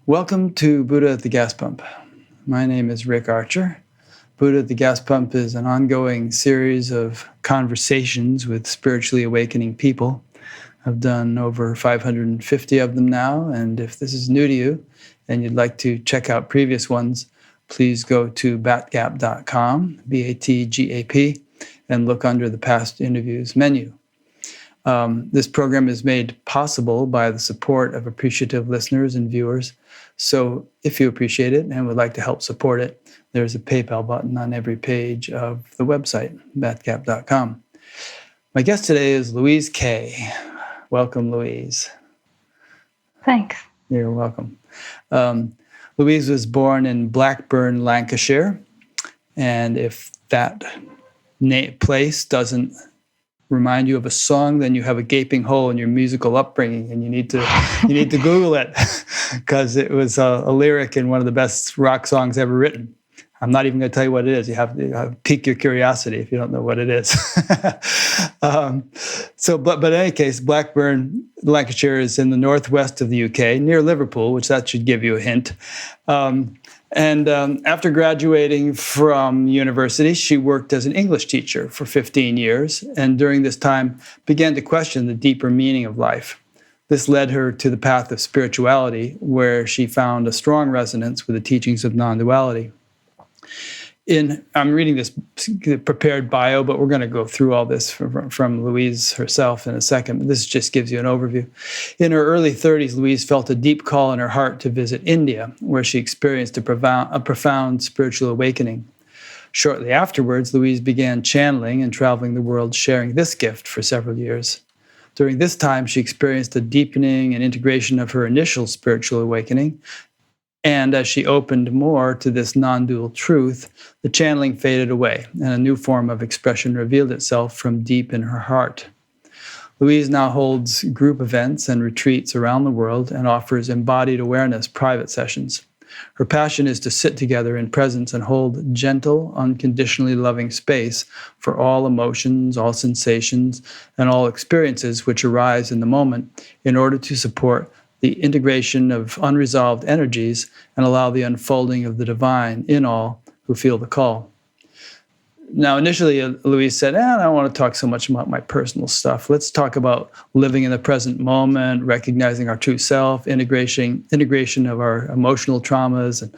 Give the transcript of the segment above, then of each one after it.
Welcome to Buddha at the Gas Pump. My name is Rick Archer. Buddha at the Gas Pump is an ongoing series of conversations with spiritually awakening people. I've done over 550 of them now, and if this is new to you and you'd like to check out previous ones, please go to batgap.com, BATGAP, and look under the past interviews menu. This program is made possible by the support of appreciative listeners and viewers. So if you appreciate it and would like to help support it, there's a PayPal button on every page of the website, batgap.com. My guest today is Louise Kay. Welcome, Louise. Thanks. You're welcome. Louise was born in Blackburn, Lancashire. And if that place doesn't remind you of a song, then you have a gaping hole in your musical upbringing, and you need to Google it because it was a lyric in one of the best rock songs ever written. I'm not even going to tell you what it is. You have to pique your curiosity if you don't know what it is. But in any case, Blackburn, Lancashire is in the northwest of the UK, near Liverpool, which that should give you a hint. After graduating from university, she worked as an English teacher for 15 years, and during this time began to question the deeper meaning of life. This led her to the path of spirituality, where she found a strong resonance with the teachings of non-duality. I'm reading this prepared bio, but we're going to go through all this from Louise herself in a second. But this just gives you an overview. In her early 30s, Louise felt a deep call in her heart to visit India, where she experienced a profound spiritual awakening. Shortly afterwards, Louise began channeling and traveling the world, sharing this gift for several years. During this time, she experienced a deepening and integration of her initial spiritual awakening. And as she opened more to this non-dual truth, the channeling faded away, and a new form of expression revealed itself from deep in her heart. Louise now holds group events and retreats around the world and offers embodied awareness private sessions. Her passion is to sit together in presence and hold gentle, unconditionally loving space for all emotions, all sensations, and all experiences which arise in the moment in order to support the integration of unresolved energies and allow the unfolding of the divine in all who feel the call. Now, initially, Louise said, I don't want to talk so much about my personal stuff. Let's talk about living in the present moment, recognizing our true self, integration of our emotional traumas, and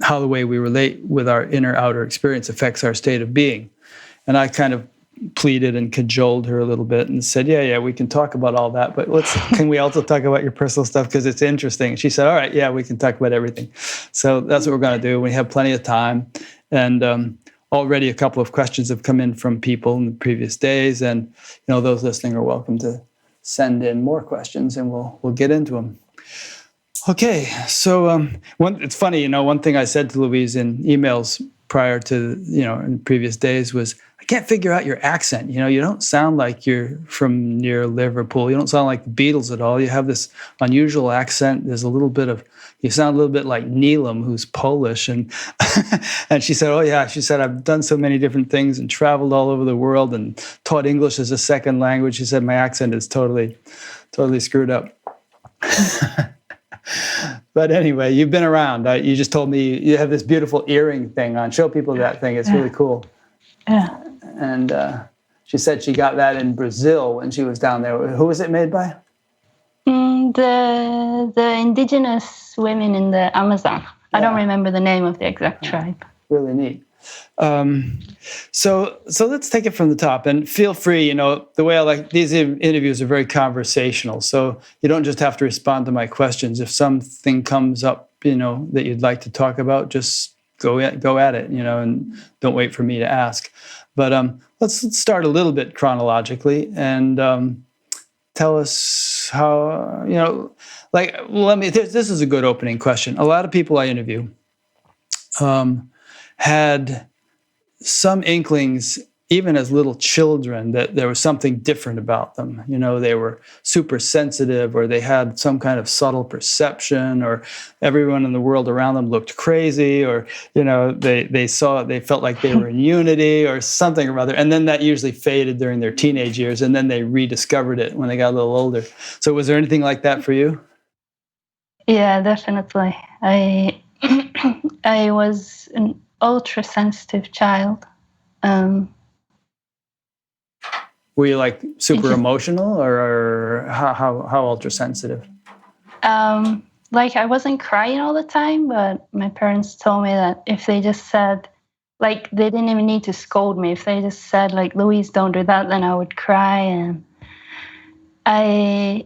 how the way we relate with our inner-outer experience affects our state of being. And I kind of pleaded and cajoled her a little bit and said, yeah, we can talk about all that, but can we also talk about your personal stuff because it's interesting? And she said, all right, yeah, we can talk about everything. So that's what we're going to do. We have plenty of time. And already a couple of questions have come in from people in the previous days. And those listening are welcome to send in more questions and we'll get into them. Okay, so it's funny, one thing I said to Louise in emails prior to, in previous days was, I can't figure out your accent. You don't sound like you're from near Liverpool. You don't sound like the Beatles at all. You have this unusual accent. There's you sound a little bit like Neelam, who's Polish. And and she said, oh yeah, I've done so many different things and traveled all over the world and taught English as a second language. She said, my accent is totally screwed up. But anyway, you've been around. You just told me you have this beautiful earring thing on. Show people that thing. It's really cool. Yeah. And she said she got that in Brazil when she was down there. Who was it made by? The indigenous women in the Amazon. Yeah. I don't remember the name of the exact tribe. Really neat. So let's take it from the top, and feel free. The way I like these interviews are very conversational, so you don't just have to respond to my questions. If something comes up, that you'd like to talk about, just go at it, and don't wait for me to ask. But let's start a little bit chronologically and tell us how, this is a good opening question. A lot of people I interview had some inklings, even as little children, that there was something different about them. They were super sensitive, or they had some kind of subtle perception, or everyone in the world around them looked crazy, or, they felt like they were in unity or something or other. And then that usually faded during their teenage years, and then they rediscovered it when they got a little older. So was there anything like that for you? Yeah, definitely. I I was an ultra sensitive child. Um, Were you like it super just emotional, or how ultra sensitive? like I wasn't crying all the time, but my parents told me that if they just said, like, they didn't even need to scold me. If they just said, like, Louise, don't do that, then I would cry. And I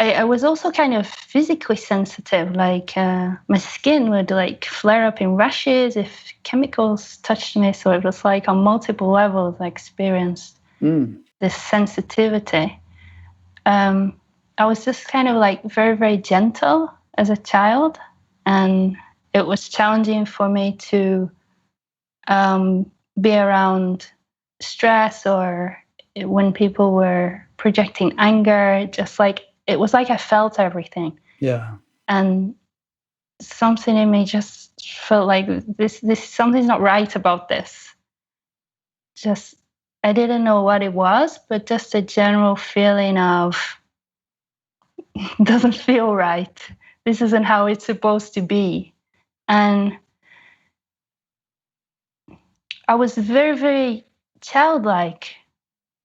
I was also kind of physically sensitive. Like my skin would like flare up in rashes if chemicals touched me. So it was like on multiple levels I experienced this sensitivity. Um, I was just kind of like very, very gentle as a child. And it was challenging for me to um, be around stress or when people were projecting anger, just like it was like I felt everything. Yeah. And something in me just felt like this something's not right about this. Just I didn't know what it was, but just a general feeling of doesn't feel right. This isn't how it's supposed to be. And I was very, very childlike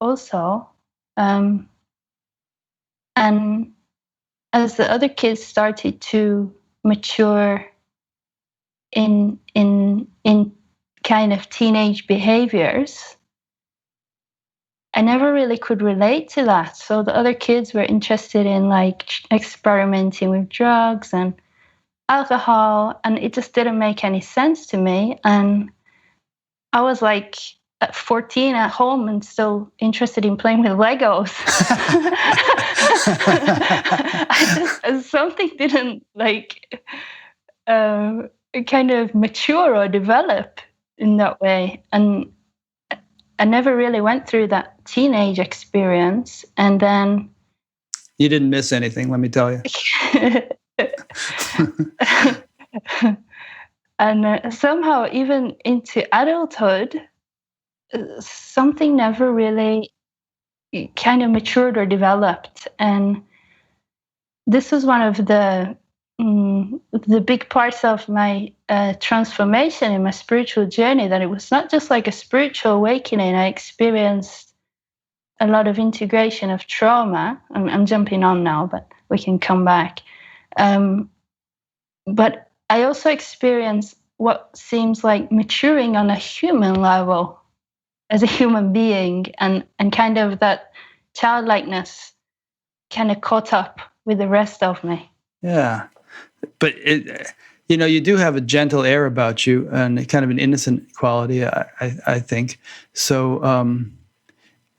also. Um, and as the other kids started to mature in kind of teenage behaviors, I never really could relate to that. So the other kids were interested in like experimenting with drugs and alcohol, and it just didn't make any sense to me. And I was like at 14 at home and still interested in playing with Legos. Something didn't like kind of mature or develop in that way. And I never really went through that teenage experience. And then You didn't miss anything, let me tell you. and somehow, even into adulthood, something never really kind of matured or developed. And this was one of the big parts of my transformation in my spiritual journey, that it was not just like a spiritual awakening. I experienced a lot of integration of trauma. I'm jumping on now, but we can come back. But I also experienced what seems like maturing on a human level as a human being, and kind of that childlikeness kind of caught up with the rest of me. Yeah. But you do have a gentle air about you and kind of an innocent quality, I think. So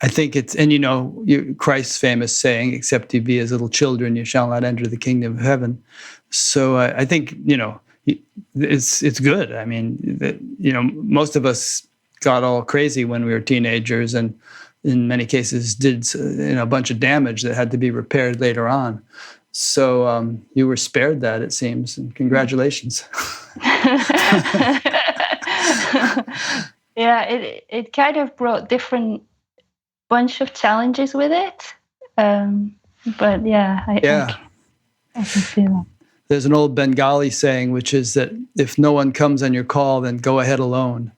I think it's, and Christ's famous saying, except you be as little children, you shall not enter the kingdom of heaven. So I think, it's good. I mean, most of us got all crazy when we were teenagers, and in many cases did a bunch of damage that had to be repaired later on. So you were spared that, it seems, and congratulations. Yeah, it kind of brought different bunch of challenges with it. But yeah, I can see that. There's an old Bengali saying, which is that if no one comes on your call, then go ahead alone.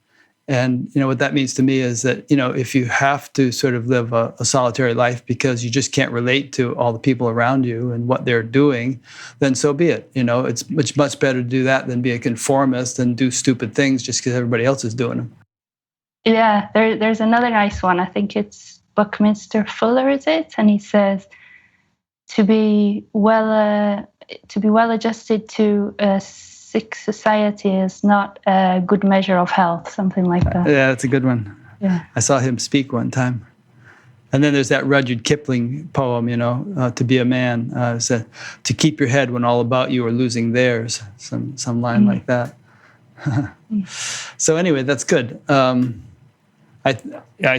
And what that means to me is that if you have to sort of live a solitary life because you just can't relate to all the people around you and what they're doing, then so be it. It's much better to do that than be a conformist and do stupid things just because everybody else is doing them. Yeah, there's another nice one. I think it's Buckminster Fuller, is it? And he says to be well adjusted to a sick society is not a good measure of health, something like that. Yeah, that's a good one. Yeah, I saw him speak one time. And then there's that Rudyard Kipling poem, to be a man, to keep your head when all about you are losing theirs, some line like that. So anyway, that's good. I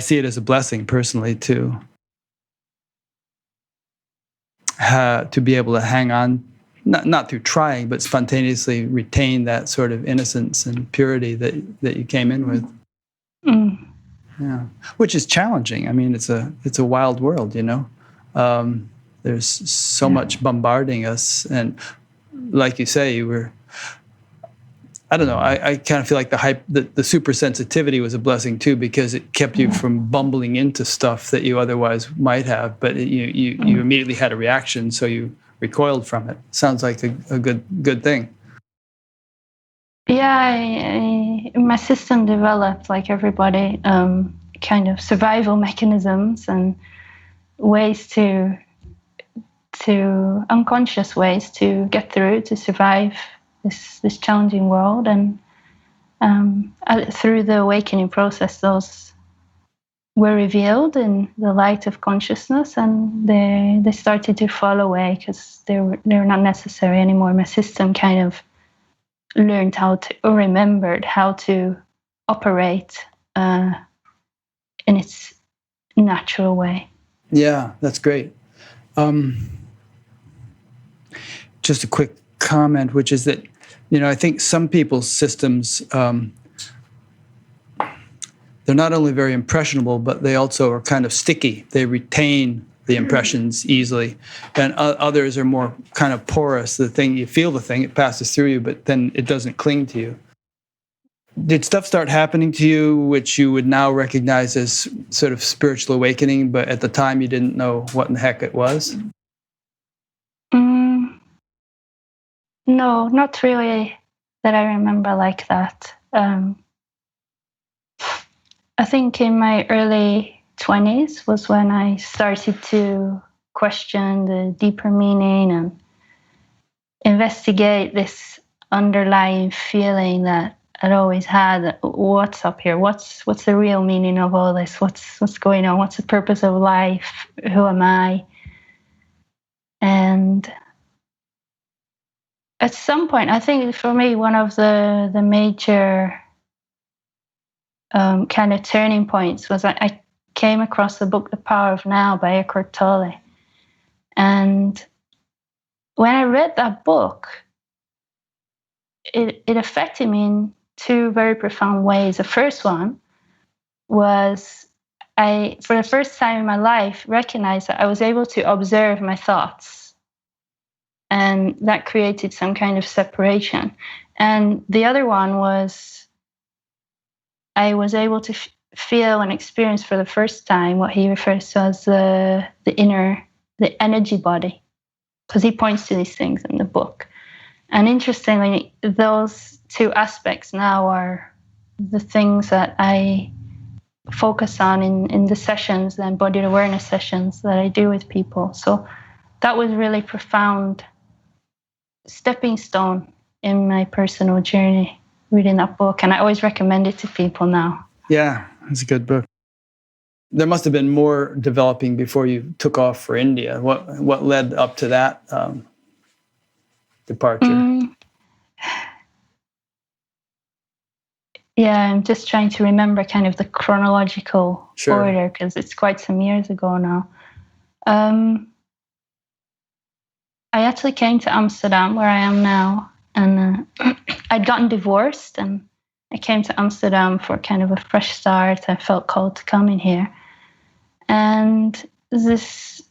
see it as a blessing personally to be able to hang on, not through trying, but spontaneously retain that sort of innocence and purity that you came in with. Yeah, which is challenging. I mean, it's a wild world, There's so much bombarding us, and like you say, you were. I don't know. I kind of feel like the super sensitivity was a blessing too, because it kept you from bumbling into stuff that you otherwise might have. But you immediately had a reaction, so you recoiled from it. Sounds like a good thing. Yeah, my system developed, like everybody, kind of survival mechanisms and ways to unconscious ways to get through, to survive this challenging world. And through the awakening process, those were revealed in the light of consciousness, and they started to fall away because they were not necessary anymore. My system kind of learned how to, or remembered how to operate in its natural way. Yeah, that's great. Just a quick comment, which is that, I think some people's systems, they're not only very impressionable, but they also are kind of sticky. They retain the impressions easily, and others are more kind of porous. You feel the thing, it passes through you, but then it doesn't cling to you. Did stuff start happening to you which you would now recognize as sort of spiritual awakening, but at the time you didn't know what in the heck it was? No, not really that I remember like that. I think in my early 20s was when I started to question the deeper meaning and investigate this underlying feeling that I'd always had. What's up here? What's the real meaning of all this? What's going on? What's the purpose of life? Who am I? And at some point, I think for me, one of the major kind of turning points was I came across the book The Power of Now by Eckhart Tolle. And when I read that book, it affected me in two very profound ways. The first one was I, for the first time in my life, recognized that I was able to observe my thoughts. And that created some kind of separation. And the other one was I was able to feel and experience for the first time what he refers to as the energy body, because he points to these things in the book. And interestingly, those two aspects now are the things that I focus on in the sessions, the embodied awareness sessions that I do with people. So that was really profound stepping stone in my personal journey, reading that book. And I always recommend it to people now. Yeah, it's a good book. There must have been more developing before you took off for India. What led up to that departure? Yeah, I'm just trying to remember kind of the chronological order, because it's quite some years ago now. I actually came to Amsterdam, where I am now, and I'd gotten divorced, and I came to Amsterdam for kind of a fresh start. I felt called to come in here. And this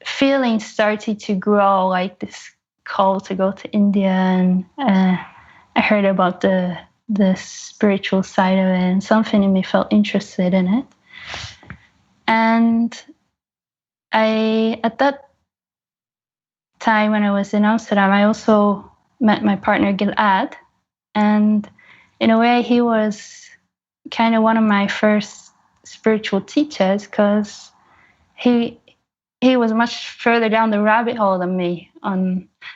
feeling started to grow, like this call to go to India, and I heard about the spiritual side of it, and something in me felt interested in it. And at that time when I was in Amsterdam, I also met my partner Gilad, and in a way he was kind of one of my first spiritual teachers, because he was much further down the rabbit hole than me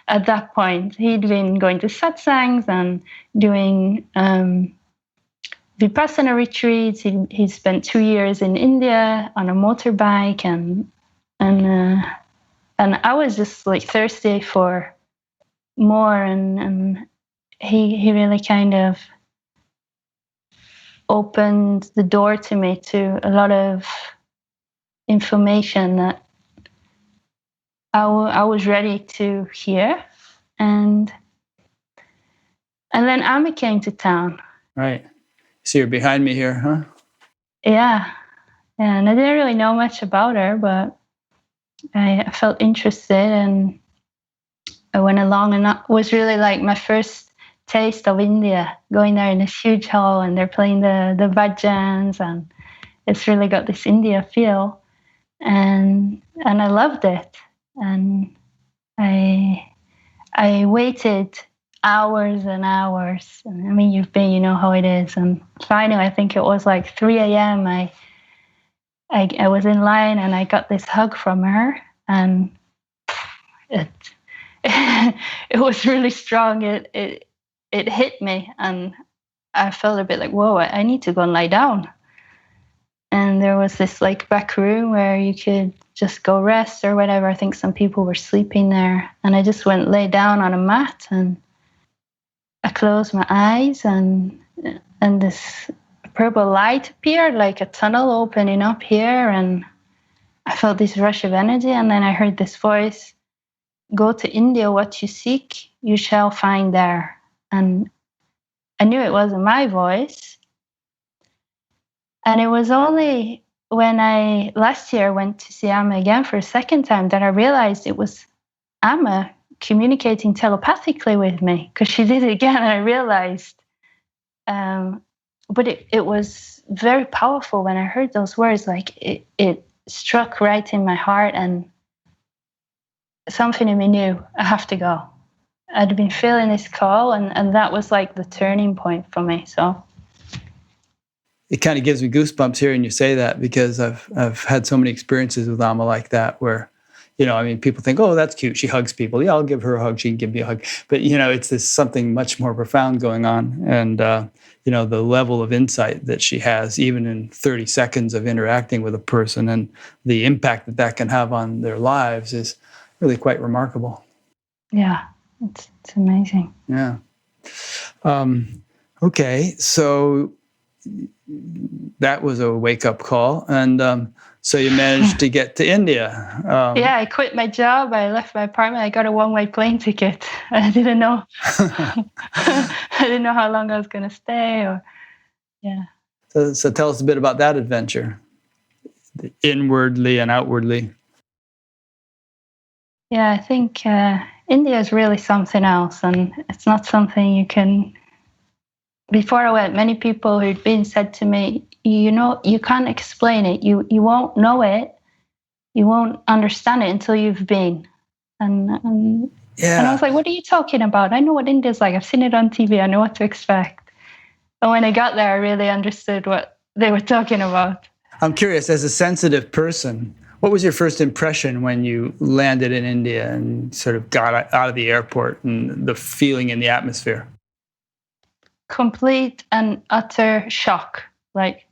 at that point. He'd been going to satsangs and doing Vipassana retreats. He spent 2 years in India on a motorbike, and I was just like thirsty for more, and he really kind of opened the door to me to a lot of information that I was ready to hear. And then Ami came to town. Right. So you're behind me here, huh? Yeah. And I didn't really know much about her, but I felt interested, and I went along, and that was really like my first taste of India, going there in this huge hall and they're playing the bhajans, and it's really got this India feel, and I loved it. And I waited hours and hours. And I mean, you've been, you know how it is. And finally, I think it was like 3 a.m. I was in line and I got this hug from her, and it it was really strong. It hit me, and I felt a bit like, whoa, I need to go and lie down. And there was this like back room where you could just go rest or whatever. I think some people were sleeping there, and I just went lay down on a mat, and I closed my eyes, and this purple light appeared, like a tunnel opening up here, and I felt this rush of energy. And then I heard this voice, go to India, what you seek you shall find there. And I knew it wasn't my voice. And it was only when I last year went to see Amma again for a second time that I realized it was Amma communicating telepathically with me, because she did it again, and I realized. But it was very powerful when I heard those words. Like it struck right in my heart, and something in me knew I have to go. I'd been feeling this call, and that was like the turning point for me. So it kind of gives me goosebumps hearing you say that, because I've had so many experiences with Amma like that, where, you know, I mean, people think, oh, that's cute, she hugs people. Yeah, I'll give her a hug, she can give me a hug. But, you know, it's this something much more profound going on. And, you know, the level of insight that she has, even in 30 seconds of interacting with a person, and the impact that that can have on their lives is really quite remarkable. Yeah, it's amazing. Yeah. Okay, so that was a wake-up call. And so you managed to get to India. Yeah, I quit my job. I left my apartment. I got a one-way plane ticket. I didn't know. I didn't know how long I was going to stay. Yeah. So tell us a bit about that adventure, inwardly and outwardly. Yeah, I think India is really something else, and it's not something you can. Before I went, many people who'd been said to me, you know, you can't explain it. You won't know it. You won't understand it until you've been. And I was like, what are you talking about? I know what India's like. I've seen it on TV. I know what to expect. And when I got there, I really understood what they were talking about. I'm curious, as a sensitive person, what was your first impression when you landed in India and sort of got out of the airport, and the feeling in the atmosphere? Complete and utter shock. Like,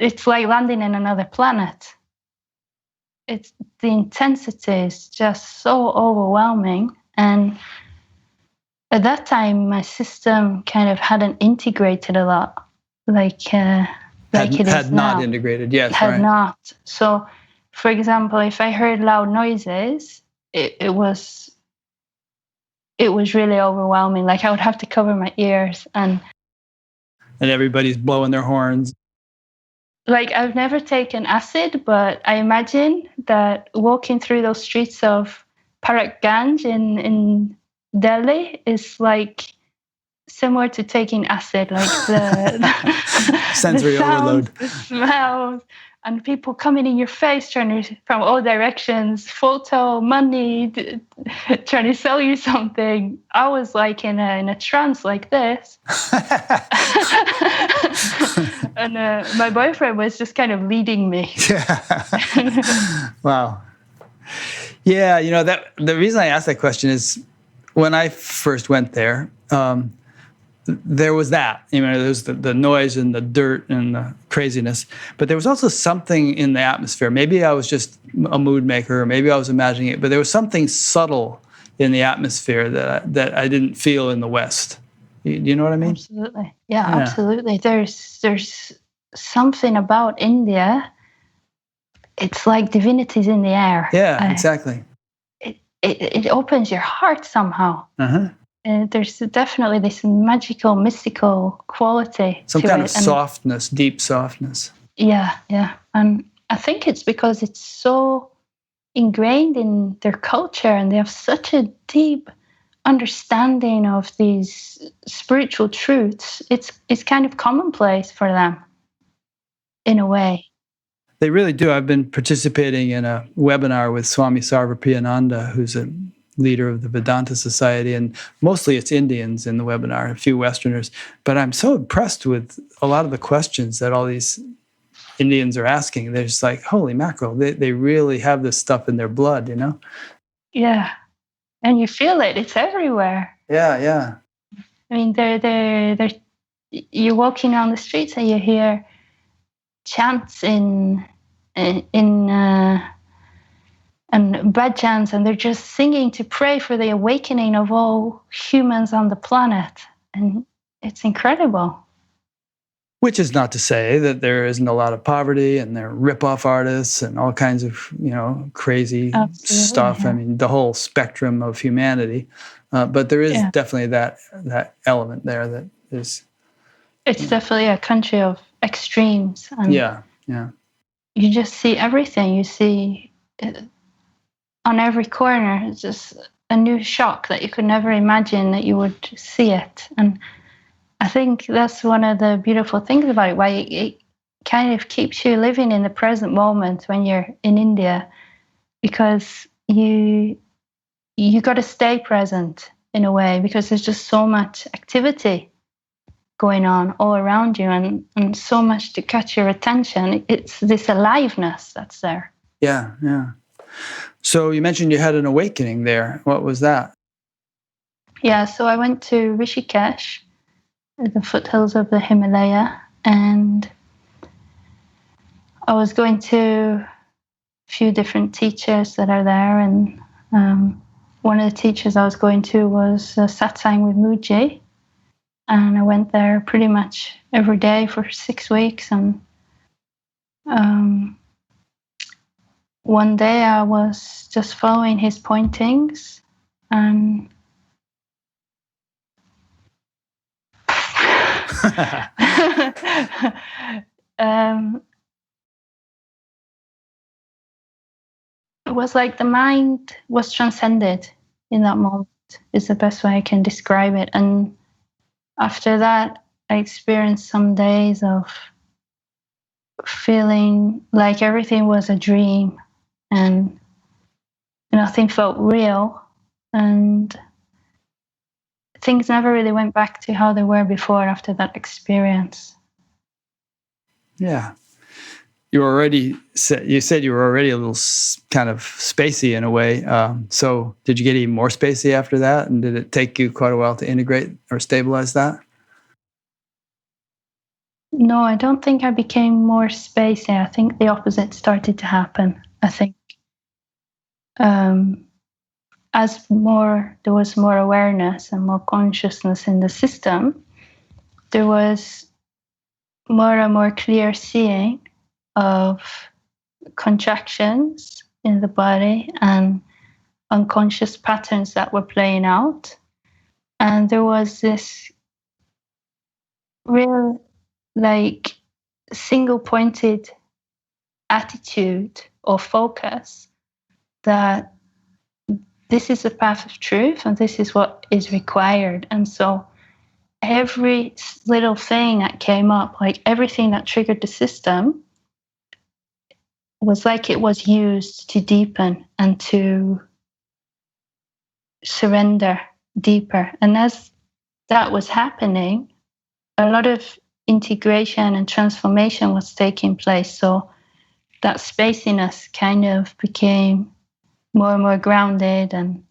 it's like landing in another planet. It's the intensity is just so overwhelming. And at that time, my system kind of hadn't integrated a lot, like it is had now. Not integrated, yes, had right. not. So, for example, if I heard loud noises, it was really overwhelming. Like, I would have to cover my ears, and everybody's blowing their horns. Like, I've never taken acid, but I imagine that walking through those streets of Parakganj in Delhi is like similar to taking acid, like the sensory the sounds, overload, the smells, and people coming in your face from all directions, photo, money, trying to sell you something. I was like in a trance like this. And my boyfriend was just kind of leading me. Yeah. Wow. Yeah, you know, that the reason I asked that question is, when I first went there, there was that. You know, there was the noise and the dirt and the craziness, but there was also something in the atmosphere. Maybe I was just a mood maker, or maybe I was imagining it, but there was something subtle in the atmosphere that I didn't feel in the West. Do you know what I mean? Absolutely. Yeah, absolutely. There's something about India. It's like divinity's in the air. Yeah, exactly. It opens your heart somehow. Uh-huh. There's definitely this magical, mystical quality. Some kind of softness, deep softness. Yeah. And I think it's because it's so ingrained in their culture, and they have such a deep understanding of these spiritual truths. It's kind of commonplace for them in a way. They really do. I've been participating in a webinar with Swami Sarvapriyananda, who's a leader of the Vedanta Society, and mostly it's Indians in the webinar, a few Westerners. But I'm so impressed with a lot of the questions that all these Indians are asking. They're just like, holy mackerel, they really have this stuff in their blood, you know? Yeah, and you feel it. It's everywhere. Yeah. I mean, they're you're walking on the streets and you hear chants in and bhajans, and they're just singing to pray for the awakening of all humans on the planet, and it's incredible. Which is not to say that there isn't a lot of poverty and there are rip-off artists and all kinds of, crazy stuff. Yeah. I mean, the whole spectrum of humanity. But there is definitely that element there that is. It's definitely a country of extremes. And yeah. You just see everything. You see on every corner, it's just a new shock that you could never imagine that you would see it. And I think that's one of the beautiful things about it, why it kind of keeps you living in the present moment when you're in India, because you got to stay present in a way, because there's just so much activity going on all around you, and so much to catch your attention. It's this aliveness that's there. Yeah. So you mentioned you had an awakening there. What was that? Yeah, so I went to Rishikesh, the foothills of the Himalaya, and I was going to a few different teachers that are there, and one of the teachers I was going to was Satsang with Mooji, and I went there pretty much every day for 6 weeks, and one day I was just following his pointings, and it was like the mind was transcended in that moment, is the best way I can describe it. And after that, I experienced some days of feeling like everything was a dream and nothing felt real, and things never really went back to how they were before after that experience. Yeah. You said you were already a little kind of spacey in a way. So did you get even more spacey after that? And did it take you quite a while to integrate or stabilize that? No, I don't think I became more spacey. I think the opposite started to happen. I think as there was more awareness and more consciousness in the system, there was more and more clear seeing of contractions in the body and unconscious patterns that were playing out. And there was this real, like, single-pointed attitude or focus that this is the path of truth and this is what is required. And so every little thing that came up, like everything that triggered the system, was like it was used to deepen and to surrender deeper. And as that was happening, a lot of integration and transformation was taking place. So that spaciness kind of became more and more grounded, and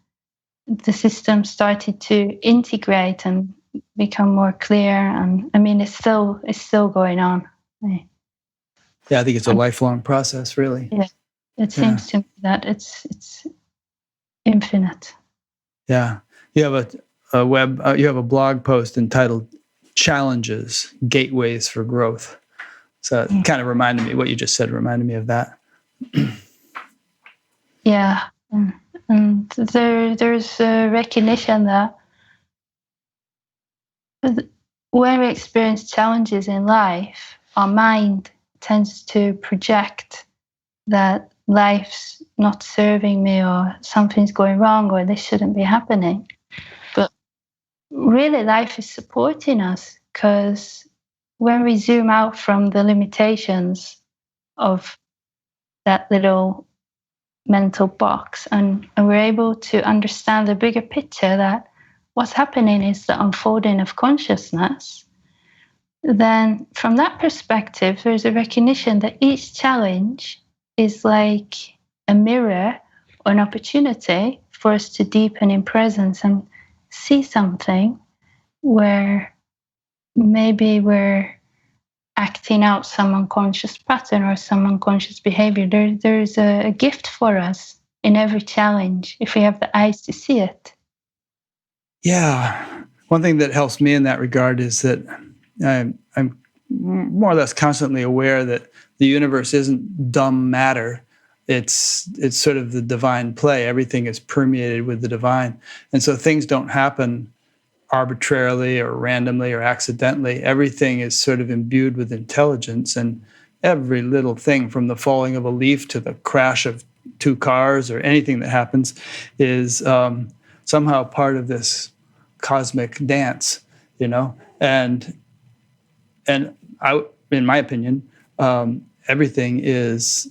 the system started to integrate and become more clear. And I mean, it's still going on. Yeah, I think it's a lifelong process, really. Yeah, it seems to me that it's infinite. Yeah, you have you have a blog post entitled "Challenges: Gateways for Growth." So it kind of reminded me, what you just said reminded me of that. Yeah, and there's a recognition that when we experience challenges in life, our mind tends to project that life's not serving me or something's going wrong or this shouldn't be happening. But really, life is supporting us because when we zoom out from the limitations of that little mental box and we're able to understand the bigger picture that what's happening is the unfolding of consciousness, then from that perspective, there's a recognition that each challenge is like a mirror or an opportunity for us to deepen in presence and see something where maybe we're acting out some unconscious pattern or some unconscious behavior. There's a gift for us in every challenge if we have the eyes to see it. Yeah. One thing that helps me in that regard is that I'm more or less constantly aware that the universe isn't dumb matter. It's sort of the divine play. Everything is permeated with the divine. And so things don't happen arbitrarily or randomly or accidentally. Everything is sort of imbued with intelligence, and every little thing from the falling of a leaf to the crash of two cars or anything that happens is somehow part of this cosmic dance, and I, in my opinion, everything is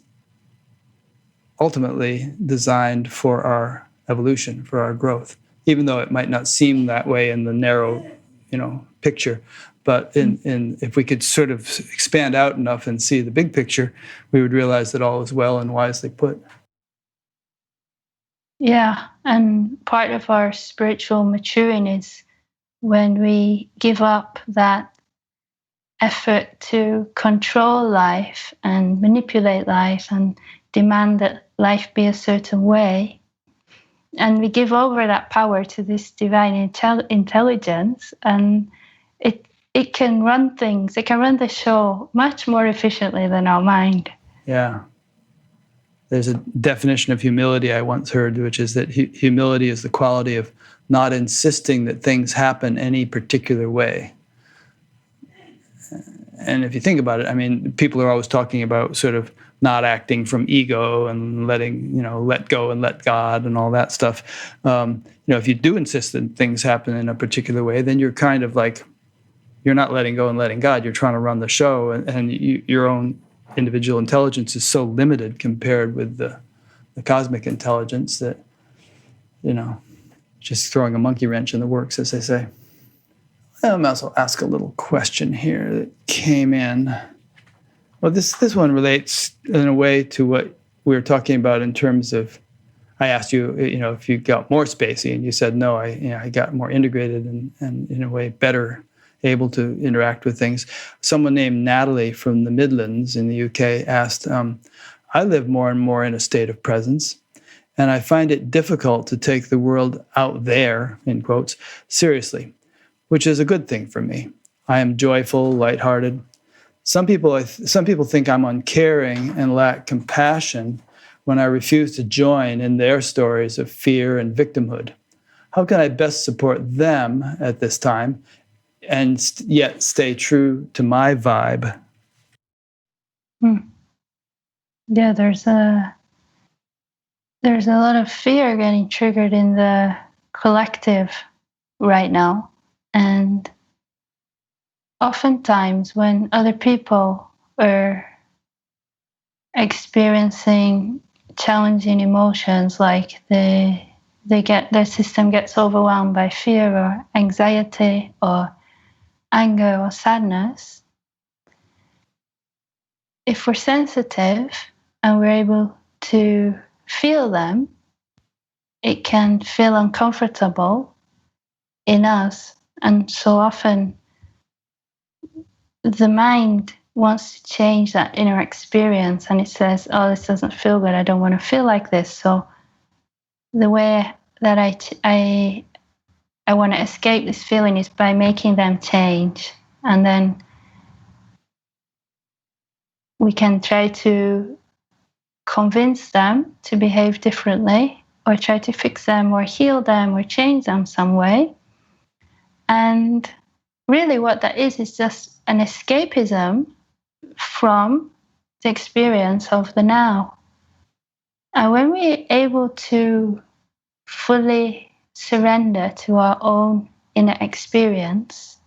ultimately designed for our evolution, for our growth, even though it might not seem that way in the narrow, picture. But if we could sort of expand out enough and see the big picture, we would realize that all is well and wisely put. Yeah, and part of our spiritual maturing is when we give up that effort to control life and manipulate life and demand that life be a certain way. And we give over that power to this divine intelligence, and it can run things, it can run the show much more efficiently than our mind. Yeah. There's a definition of humility I once heard, which is that humility is the quality of not insisting that things happen any particular way. And if you think about it, I mean, people are always talking about sort of not acting from ego and letting, let go and let God and all that stuff. If you do insist that things happen in a particular way, then you're kind of like, you're not letting go and letting God. You're trying to run the show, and your own individual intelligence is so limited compared with the cosmic intelligence that, just throwing a monkey wrench in the works, as they say. I'll also ask a little question here that came in. Well, this one relates in a way to what we were talking about in terms of, I asked you, if you got more spacey, and you said, no, I got more integrated and in a way better able to interact with things. Someone named Natalie from the Midlands in the UK asked, I live more and more in a state of presence, and I find it difficult to take the world out there, in quotes, seriously, which is a good thing for me. I am joyful, lighthearted. Some people think I'm uncaring and lack compassion when I refuse to join in their stories of fear and victimhood. How can I best support them at this time and yet stay true to my vibe? Yeah, there's a lot of fear getting triggered in the collective right now. And oftentimes when other people are experiencing challenging emotions, like their system gets overwhelmed by fear or anxiety or anger or sadness, if we're sensitive and we're able to feel them, it can feel uncomfortable in us. And so often the mind wants to change that inner experience, and it says, oh, this doesn't feel good, I don't want to feel like this. So the way that I want to escape this feeling is by making them change. And then we can try to convince them to behave differently, or try to fix them or heal them or change them some way. And really what that is just an escapism from the experience of the now. And when we're able to fully surrender to our own inner experience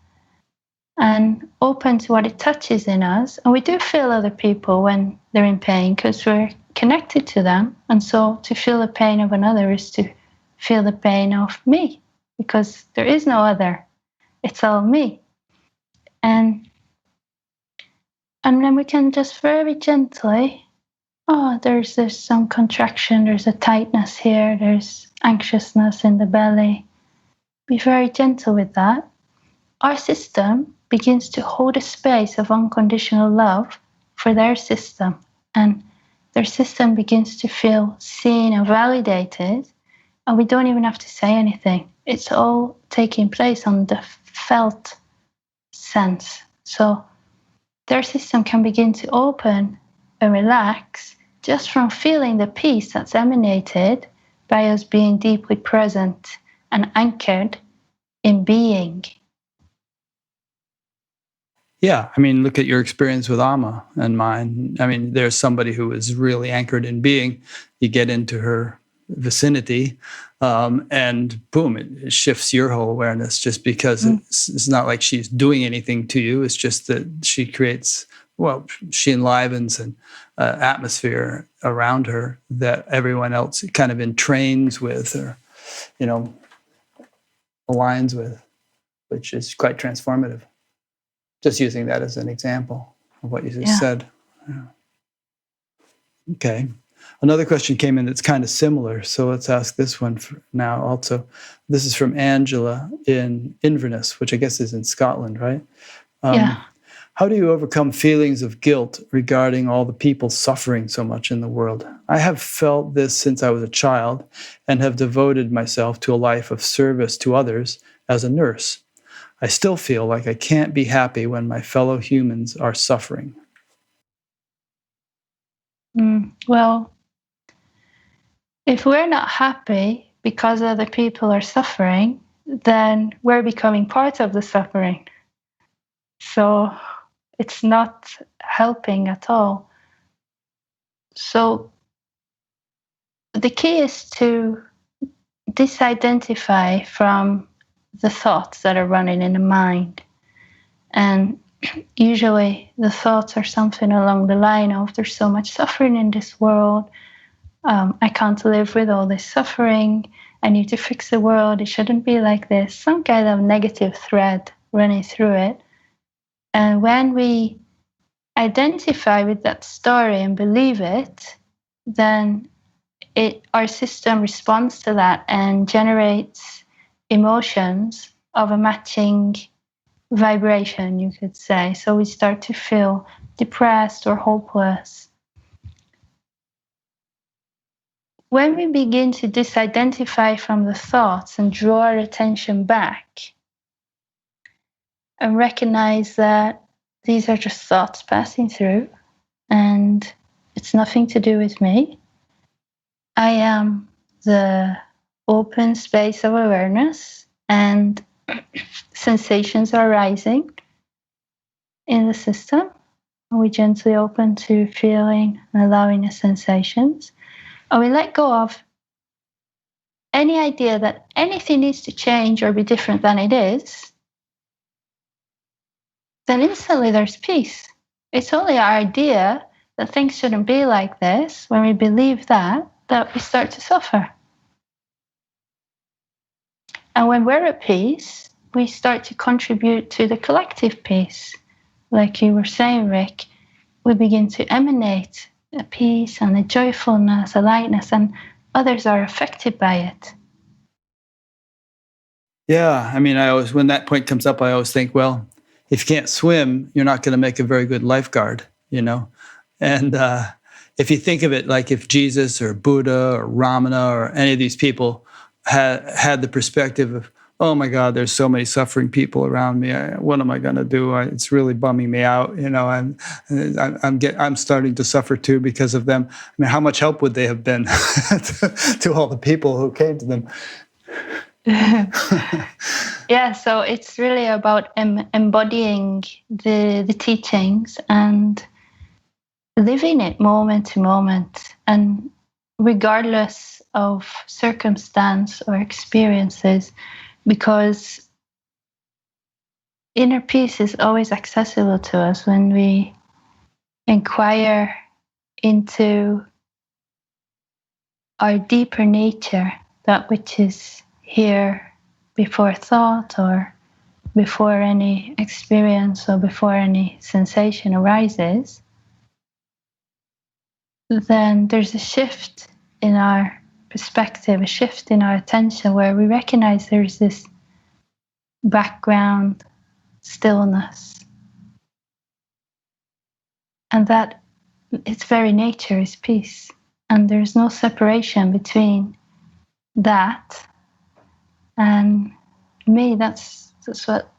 and open to what it touches in us, and we do feel other people when they're in pain because we're connected to them. And so to feel the pain of another is to feel the pain of me, because there is no other. It's all me. And then we can just very gently, there's some contraction, there's a tightness here, there's anxiousness in the belly. Be very gentle with that. Our system begins to hold a space of unconditional love for their system. And their system begins to feel seen and validated. And we don't even have to say anything. It's all taking place on the felt sense. So their system can begin to open and relax just from feeling the peace that's emanated by us being deeply present and anchored in being. Yeah, I mean, look at your experience with Amma and mine. I mean, there's somebody who is really anchored in being. You get into her vicinity, and boom, it shifts your whole awareness just because it's not like she's doing anything to you. It's just that she creates, she enlivens an atmosphere around her that everyone else kind of entrains with or, aligns with, which is quite transformative. Just using that as an example of what you just said. Yeah. Okay. Another question came in that's kind of similar. So let's ask this one now also. This is from Angela in Inverness, which I guess is in Scotland, right? Yeah. How do you overcome feelings of guilt regarding all the people suffering so much in the world? I have felt this since I was a child and have devoted myself to a life of service to others as a nurse. I still feel like I can't be happy when my fellow humans are suffering. Well, if we're not happy because other people are suffering, then we're becoming part of the suffering. So it's not helping at all. So the key is to disidentify from the thoughts that are running in the mind. And usually the thoughts are something along the line of, there's so much suffering in this world. I can't live with all this suffering. I need to fix the world. It shouldn't be like this. Some kind of negative thread running through it. And when we identify with that story and believe it, then our system responds to that and generates emotions of a matching vibration, you could say. So we start to feel depressed or hopeless. When we begin to disidentify from the thoughts and draw our attention back and recognize that these are just thoughts passing through and it's nothing to do with me. I am the open space of awareness and sensations are rising in the system. We gently open to feeling and allowing the sensations. And we let go of any idea that anything needs to change or be different than it is. Then instantly there's peace. It's only our idea that things shouldn't be like this. When we believe that we start to suffer. And when we're at peace, we start to contribute to the collective peace. Like you were saying, Rick, we begin to emanate a peace and a joyfulness, a lightness, and others are affected by it. Yeah, I mean, when that point comes up, I always think, well, if you can't swim, you're not going to make a very good lifeguard, And if you think of it like if Jesus or Buddha or Ramana or any of these people had the perspective of, oh my God, there's so many suffering people around me. What am I going to do? It's really bumming me out. I'm starting to suffer too because of them. I mean, how much help would they have been to all the people who came to them? Yeah, so it's really about embodying the teachings and living it moment to moment. And regardless of circumstance or experiences, because inner peace is always accessible to us when we inquire into our deeper nature, that which is here before thought or before any experience or before any sensation arises. Then there's a shift in our perspective, a shift in our attention, where we recognize there's this background stillness, and that its very nature is peace. And there's no separation between that and me. That's what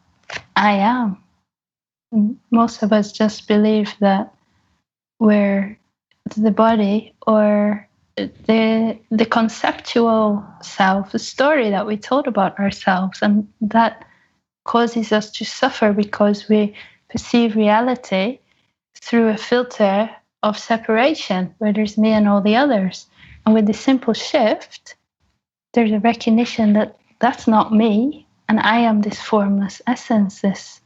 I am. And most of us just believe that we're the body, or the conceptual self, the story that we told about ourselves, and that causes us to suffer because we perceive reality through a filter of separation, where there's me and all the others. And with the simple shift, there's a recognition that that's not me, and I am this formless essence, this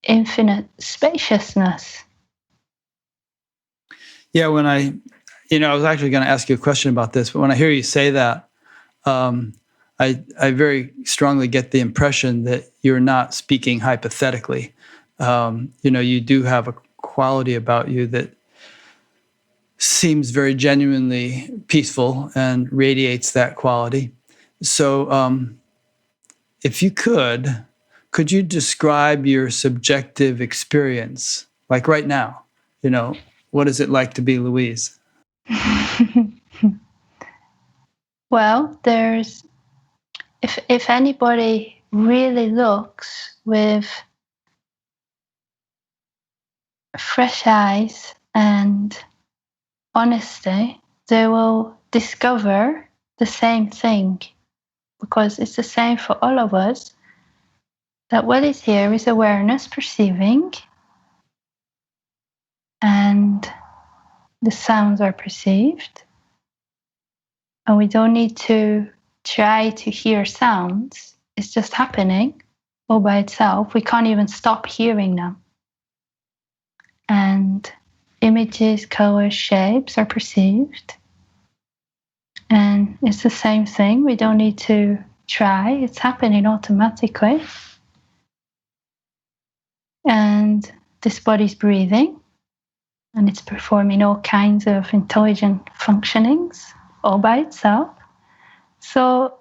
infinite spaciousness. Yeah, when I was actually going to ask you a question about this, but when I hear you say that, I very strongly get the impression that you're not speaking hypothetically. You do have a quality about you that seems very genuinely peaceful and radiates that quality. So, if you could you describe your subjective experience, like right now? What is it like to be Louise? Well, if anybody really looks with fresh eyes and honesty, they will discover the same thing, because it's the same for all of us, that what is here is awareness perceiving, and the sounds are perceived, and we don't need to try to hear sounds. It's just happening all by itself. We can't even stop hearing them. And images, colors, shapes are perceived. And it's the same thing. We don't need to try. It's happening automatically. And this body's breathing, and it's performing all kinds of intelligent functionings all by itself. So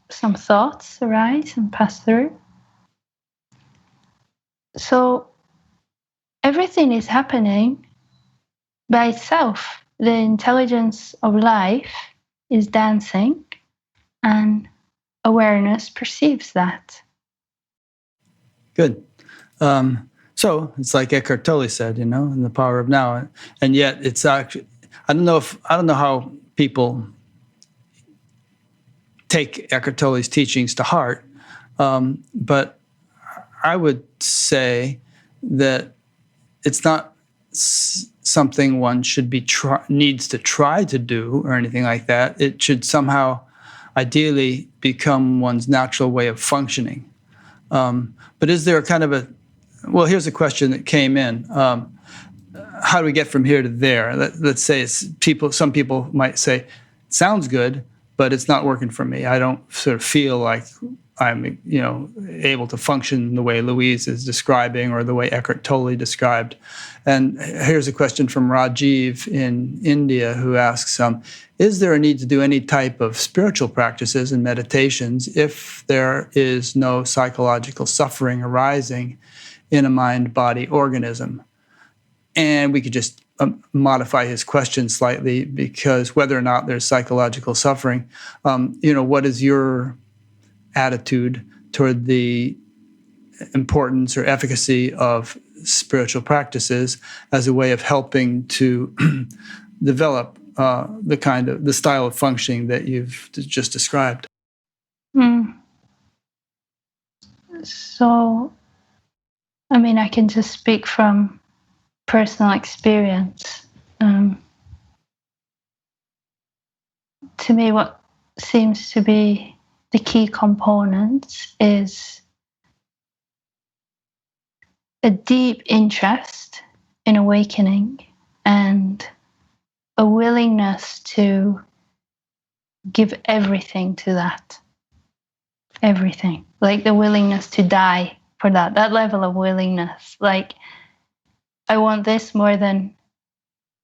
some thoughts arise and pass through. So everything is happening by itself. The intelligence of life is dancing, and awareness perceives that. Good. So it's like Eckhart Tolle said, in The Power of Now, and yet it's actually, I don't know how people take Eckhart Tolle's teachings to heart, but I would say that it's not something one should be needs to try to do or anything like that. It should somehow, ideally, become one's natural way of functioning. But is there kind of well, here's a question that came in. How do we get from here to there? Let's say some people might say, sounds good, but it's not working for me. I don't sort of feel like I'm, able to function the way Louise is describing or the way Eckhart Tolle described. And here's a question from Rajiv in India, who asks, is there a need to do any type of spiritual practices and meditations if there is no psychological suffering arising in a mind-body organism? And we could just modify his question slightly, because whether or not there's psychological suffering, what is your attitude toward the importance or efficacy of spiritual practices as a way of helping to develop the style of functioning that you've just described? So, I can just speak from personal experience. To me, what seems to be the key components is a deep interest in awakening and a willingness to give everything to that. Everything. Like the willingness to die for that level of willingness. Like, I want this more than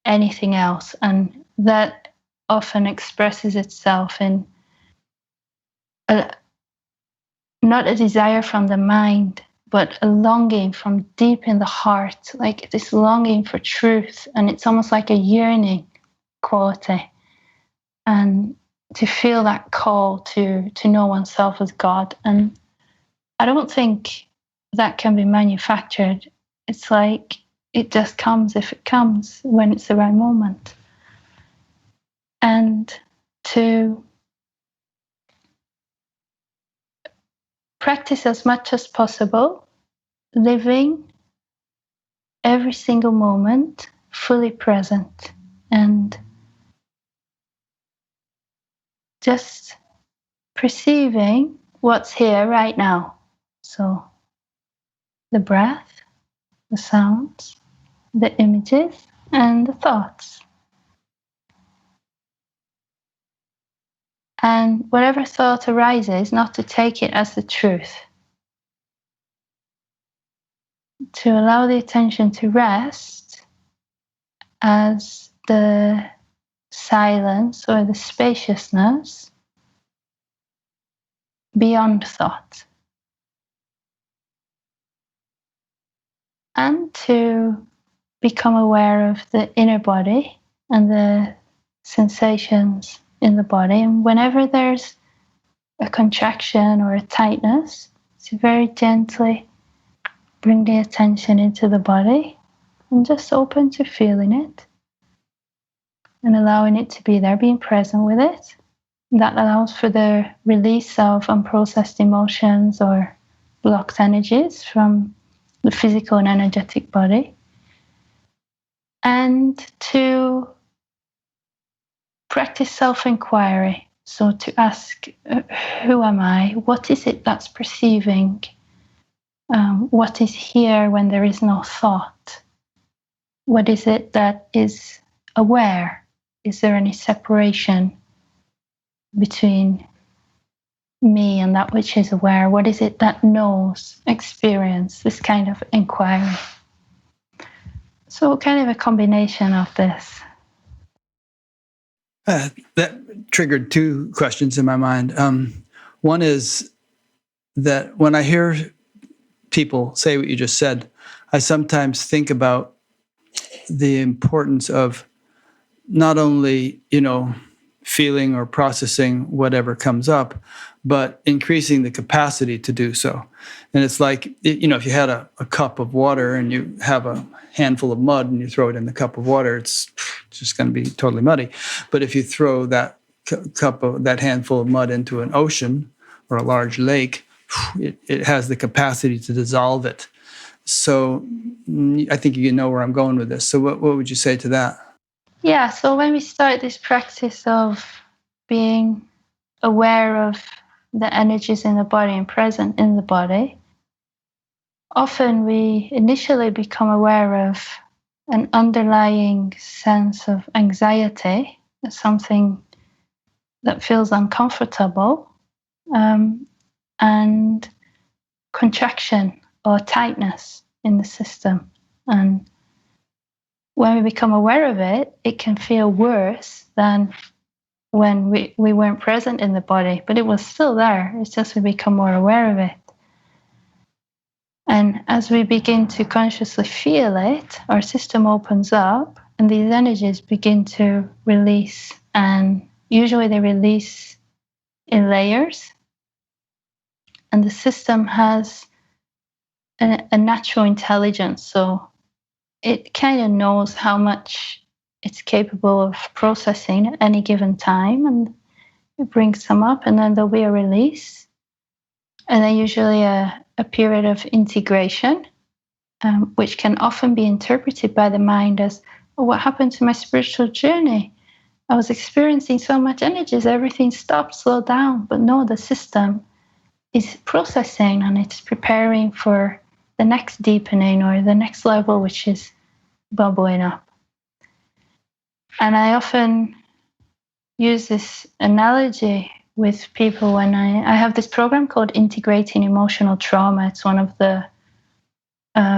anything else. And that often expresses itself in not a desire from the mind, but a longing from deep in the heart, like this longing for truth. And it's almost like a yearning quality. And to feel that call to know oneself as God. And I don't think that can be manufactured. It's like it just comes if it comes, when it's the right moment. And to practice as much as possible, living every single moment fully present and just perceiving what's here right now. So the breath, the sounds, the images, and the thoughts. And whatever thought arises, not to take it as the truth. To allow the attention to rest as the silence or the spaciousness beyond thought. And to become aware of the inner body and the sensations in the body. And whenever there's a contraction or a tightness, to very gently bring the attention into the body and just open to feeling it and allowing it to be there, being present with it. That allows for the release of unprocessed emotions or blocked energies from the physical and energetic body. And to practice self-inquiry. So to ask, who am I? What is it that's perceiving? What is here when there is no thought? What is it that is aware? Is there any separation between me and that which is aware? What is it that knows, experience? This kind of inquiry. So kind of a combination of this. That triggered two questions in my mind. One is that when I hear people say what you just said, I sometimes think about the importance of not only, feeling or processing whatever comes up, but increasing the capacity to do so. And it's like, if you had a cup of water and you have a handful of mud and you throw it in the cup of water, it's just going to be totally muddy. But if you throw that that handful of mud into an ocean or a large lake, it has the capacity to dissolve it. So I think you know where I'm going with this. So what would you say to that? Yeah, so when we start this practice of being aware of the energies in the body and present in the body, often we initially become aware of an underlying sense of anxiety, something that feels uncomfortable, and contraction or tightness in the system. And when we become aware of it, it can feel worse than when we weren't present in the body, but it was still there. It's just we become more aware of it. And as we begin to consciously feel it, our system opens up and these energies begin to release. And usually they release in layers. And the system has a natural intelligence. So it kind of knows how much it's capable of processing at any given time. And it brings some up and then there'll be a release. And then usually a period of integration, which can often be interpreted by the mind as what happened to my spiritual journey? I was experiencing so much energies, everything stopped, slowed down. But no, the system is processing and it's preparing for the next deepening or the next level, which is bubbling up. And I often use this analogy with people when I have this program called Integrating Emotional Trauma. It's one of the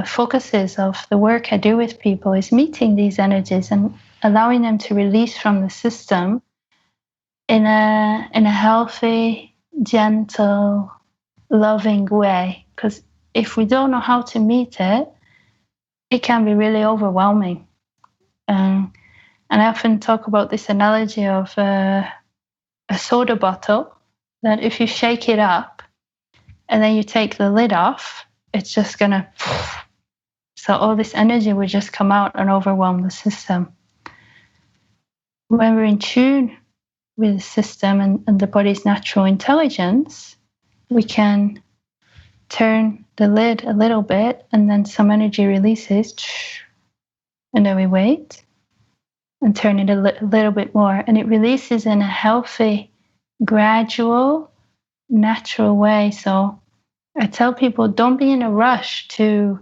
focuses of the work I do with people is meeting these energies and allowing them to release from the system in a healthy, gentle, loving way. Because if we don't know how to meet it, it can be really overwhelming. And I often talk about this analogy of a soda bottle, that if you shake it up and then you take the lid off, it's just gonna, so all this energy will just come out and overwhelm the system. When we're in tune with the system and the body's natural intelligence, we can turn the lid a little bit and then some energy releases, and then we wait and turn it a little bit more, and it releases in a healthy, gradual, natural way. So I tell people, don't be in a rush to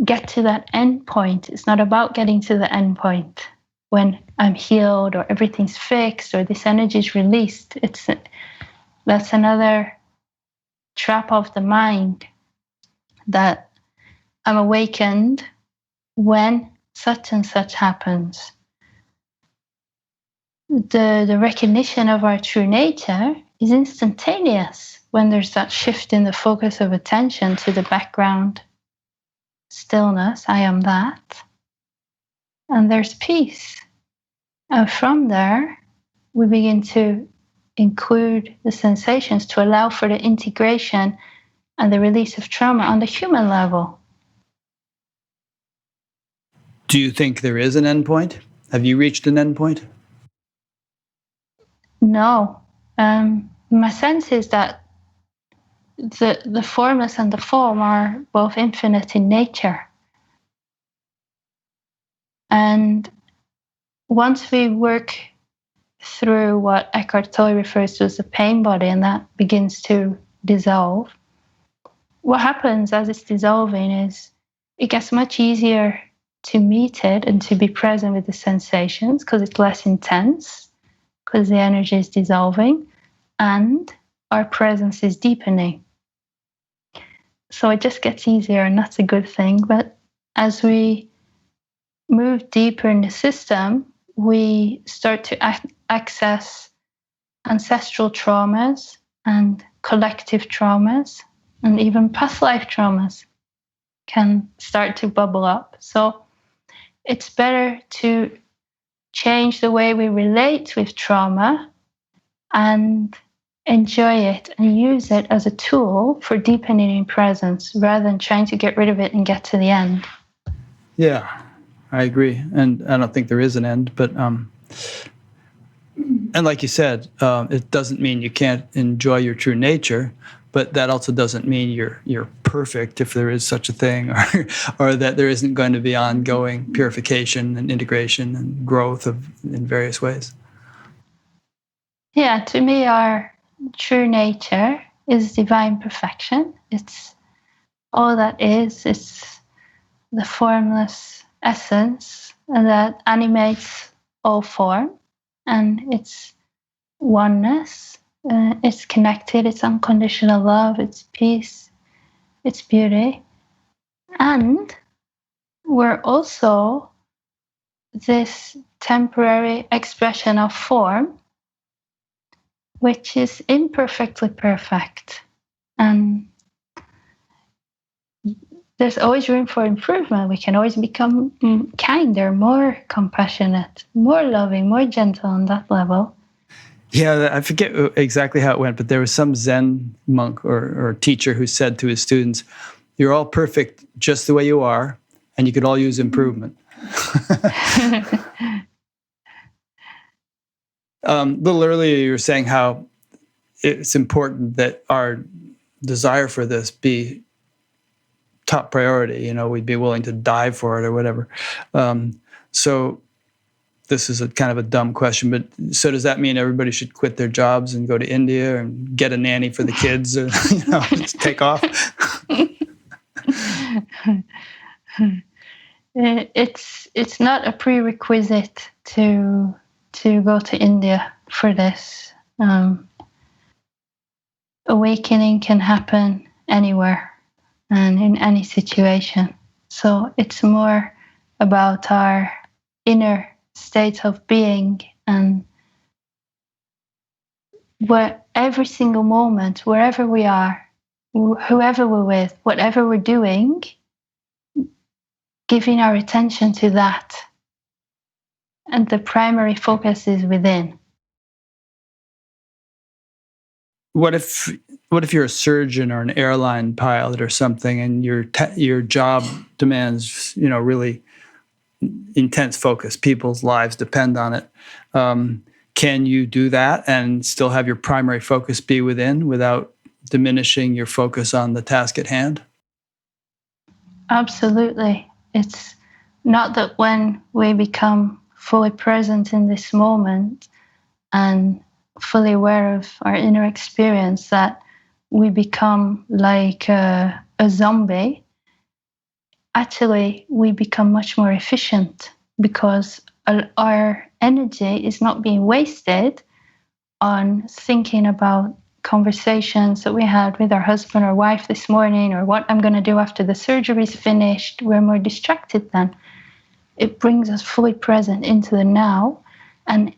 get to that end point. It's not about getting to the end point when I'm healed or everything's fixed or this energy is released. That's another trap of the mind, that I'm awakened when such and such happens. The recognition of our true nature is instantaneous when there's that shift in the focus of attention to the background stillness, I am that, and there's peace. And from there, we begin to include the sensations to allow for the integration and the release of trauma on the human level. Do you think there is an endpoint? Have you reached an endpoint? No. My sense is that the formless and the form are both infinite in nature. And once we work through what Eckhart Tolle refers to as the pain body, and that begins to dissolve, what happens as it's dissolving is it gets much easier to meet it and to be present with the sensations because it's less intense, because the energy is dissolving and our presence is deepening. So it just gets easier, and that's a good thing. But as we move deeper in the system, we start to access ancestral traumas and collective traumas, and even past life traumas can start to bubble up. So it's better to change the way we relate with trauma and enjoy it and use it as a tool for deepening in presence rather than trying to get rid of it and get to the end. Yeah, I agree. And I don't think there is an end, but and like you said, it doesn't mean you can't enjoy your true nature, but that also doesn't mean you're perfect, if there is such a thing, or that there isn't going to be ongoing purification and integration and growth in various ways. Yeah, to me, our true nature is divine perfection. It's all that is. It's the formless essence that animates all form, and it's oneness. It's connected. It's unconditional love. It's peace. It's beauty. And we're also this temporary expression of form, which is imperfectly perfect. And there's always room for improvement. We can always become kinder, more compassionate, more loving, more gentle on that level. Yeah, I forget exactly how it went, but there was some Zen monk or teacher who said to his students, "You're all perfect just the way you are, and you could all use improvement." A little earlier, you were saying how it's important that our desire for this be top priority. We'd be willing to die for it or whatever. So this is a kind of a dumb question, but so does that mean everybody should quit their jobs and go to India and get a nanny for the kids, or take off? It's not a prerequisite to go to India for this. Awakening can happen anywhere and in any situation. So it's more about our inner state of being, and where every single moment, wherever we are, whoever we're with, whatever we're doing, giving our attention to that. And the primary focus is within. What if you're a surgeon or an airline pilot or something, and your job demands really intense focus? People's lives depend on it. Can you do that and still have your primary focus be within without diminishing your focus on the task at hand? Absolutely. It's not that when we become fully present in this moment and fully aware of our inner experience that we become like a zombie. Actually, we become much more efficient because our energy is not being wasted on thinking about conversations that we had with our husband or wife this morning, or what I'm going to do after the surgery is finished. We're more distracted then. It brings us fully present into the now, and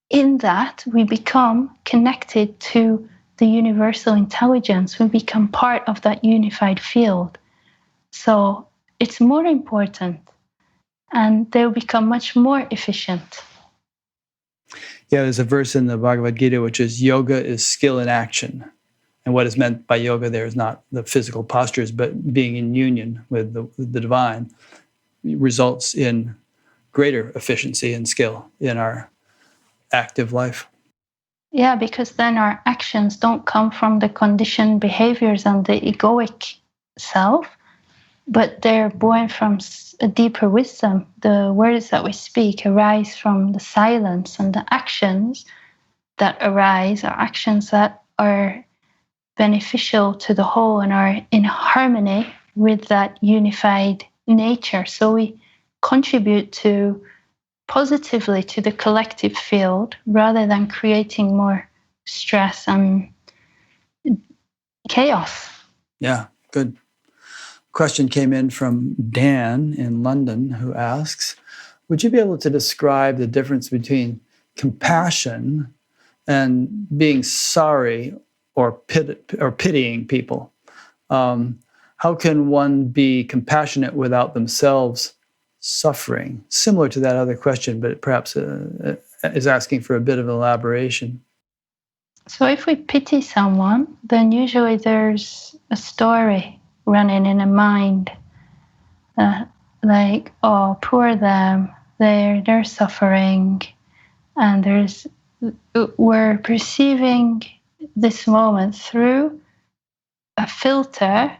in that we become connected to the universal intelligence. We become part of that unified field. So it's more important, and they'll become much more efficient. Yeah, there's a verse in the Bhagavad Gita which is, yoga is skill in action. And what is meant by yoga there is not the physical postures, but being in union with the divine results in greater efficiency and skill in our active life. Yeah, because then our actions don't come from the conditioned behaviors and the egoic self, but they're born from a deeper wisdom. The words that we speak arise from the silence, and the actions that arise are actions that are beneficial to the whole and are in harmony with that unified nature. So we contribute positively to the collective field rather than creating more stress and chaos. Yeah, good. Question came in from Dan in London, who asks, would you be able to describe the difference between compassion and being sorry or pitying people? How can one be compassionate without themselves suffering? Similar to that other question, but perhaps is asking for a bit of elaboration. So if we pity someone, then usually there's a story running in a mind, like, oh, poor them, they're suffering, and we're perceiving this moment through a filter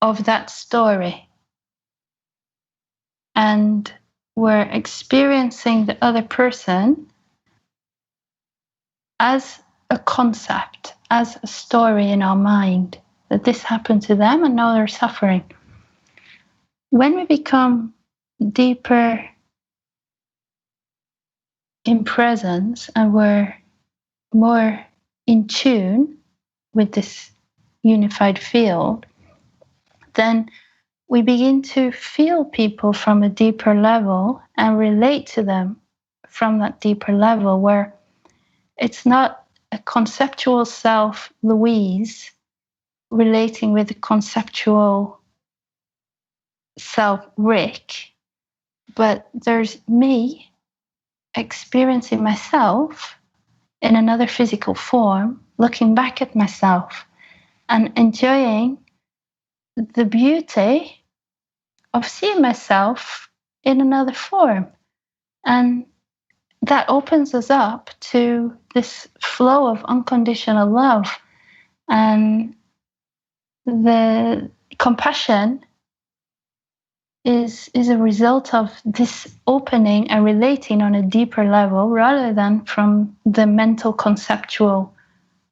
of that story, and we're experiencing the other person as a concept, as a story in our mind, that this happened to them and now they're suffering. When we become deeper in presence and we're more in tune with this unified field, then we begin to feel people from a deeper level and relate to them from that deeper level, where it's not a conceptual self, Louise, relating with the conceptual self, Rick, but there's me experiencing myself in another physical form, looking back at myself and enjoying the beauty of seeing myself in another form. And that opens us up to this flow of unconditional love. And the compassion is a result of this opening and relating on a deeper level rather than from the mental conceptual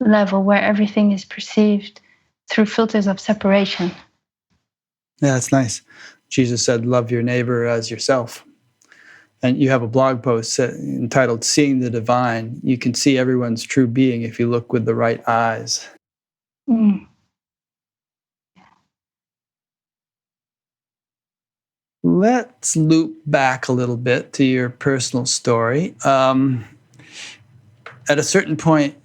level where everything is perceived through filters of separation. Yeah, that's nice. Jesus said, love your neighbor as yourself. And you have a blog post entitled Seeing the Divine. You can see everyone's true being if you look with the right eyes. Mm. Let's loop back a little bit to your personal story. At a certain point,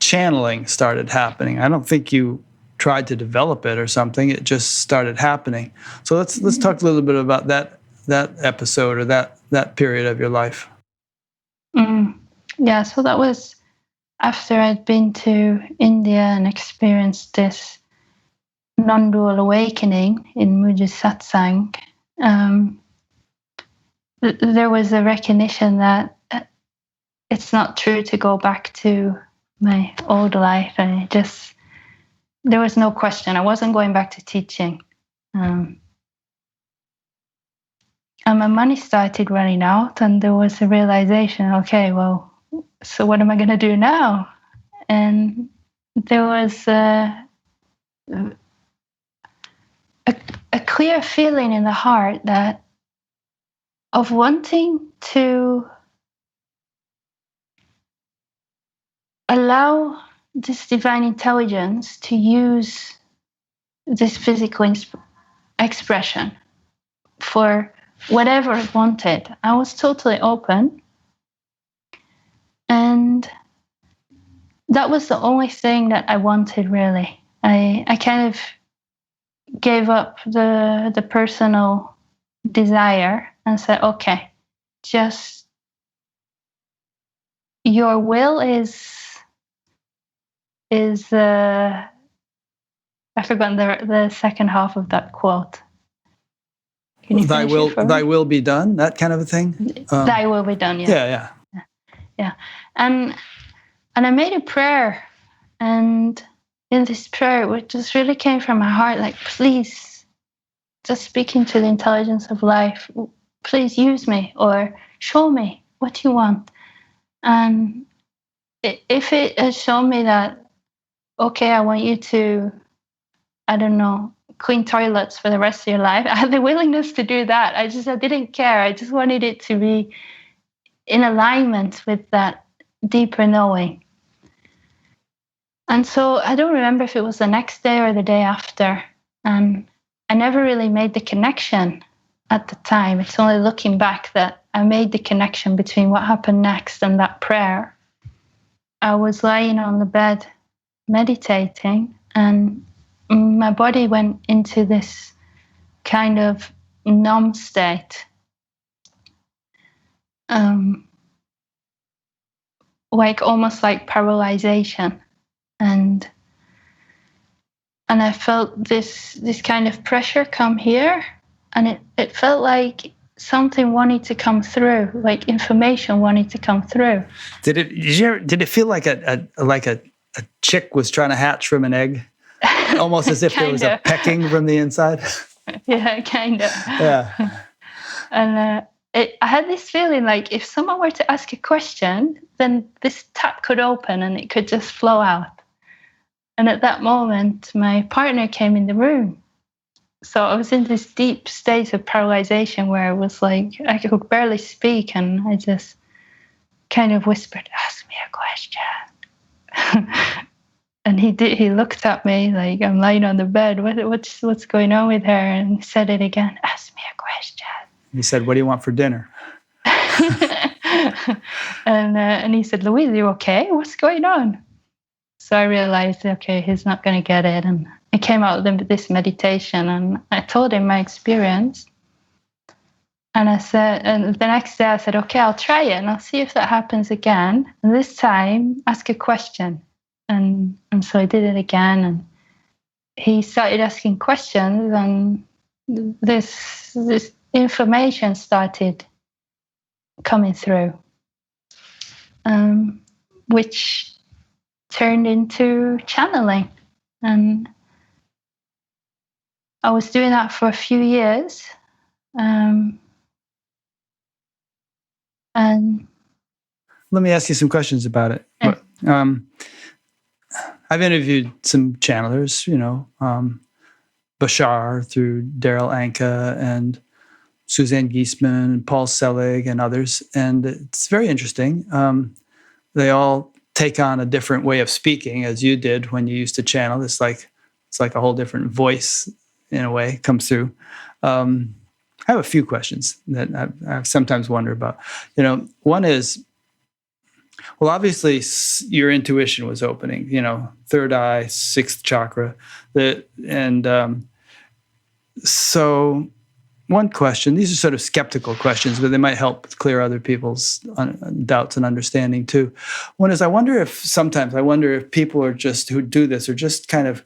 channeling started happening. I don't think you tried to develop it or something. It just started happening. So let's talk a little bit about that episode or that period of your life. Yeah, so that was after I'd been to India and experienced this non-dual awakening in Muja Satsang. There was a recognition that it's not true to go back to my old life. There was no question. I wasn't going back to teaching. And my money started running out, and there was a realization, okay, well, so what am I going to do now? And there was a clear feeling in the heart that of wanting to allow this divine intelligence to use this physical expression for whatever it wanted. I was totally open. And that was the only thing that I wanted, really. I kind of gave up the personal desire and said, okay, just your will is I forgot the second half of that quote. Can you Thy will be done, that kind of a thing? Thy will be done, yeah. Yeah. And I made a prayer, and in this prayer, it just really came from my heart, like, please, just speaking to the intelligence of life, please use me or show me what you want. And if it has shown me that, okay, I want you to, I don't know, clean toilets for the rest of your life, I had the willingness to do that. I didn't care. I just wanted it to be in alignment with that deeper knowing. And so I don't remember if it was the next day or the day after. And I never really made the connection at the time. It's only looking back that I made the connection between what happened next and that prayer. I was lying on the bed meditating, and my body went into this kind of numb state. Like almost like paralyzation. And I felt this kind of pressure come here, and it felt like something wanted to come through, like information wanted to come through. Did it feel like a chick was trying to hatch from an egg? Almost as if there was a pecking from the inside? Yeah, kind of. Yeah. And I had this feeling like if someone were to ask a question, then this tap could open and it could just flow out. And at that moment, my partner came in the room. So I was in this deep state of paralyzation where it was like I could barely speak, and I just kind of whispered, "Ask me a question." And he did. He looked at me like I'm lying on the bed. What's going on with her? And he said it again. Ask me a question. He said, "What do you want for dinner?" And he said, "Louise, are you okay? What's going on?" So I realized, okay, he's not going to get it. And I came out of this meditation, and I told him my experience. And I said, and the next day I said, okay, I'll try it and I'll see if that happens again. And this time, ask a question. And so I did it again, and he started asking questions, and this information started coming through, which turned into channeling. And I was doing that for a few years. Um, and Let me ask you some questions about it. Yeah. I've interviewed some channelers, Bashar through Daryl Anka and Suzanne Giesman, Paul Selig, and others, and it's very interesting. They all take on a different way of speaking, as you did when you used to channel. It's like a whole different voice, in a way, comes through. I have a few questions that I've sometimes wondered about. One is, well, obviously your intuition was opening. Third eye, sixth chakra, so. One question, these are sort of skeptical questions, but they might help clear other people's doubts and understanding too. One is, I wonder if people are just, who do this, are just kind of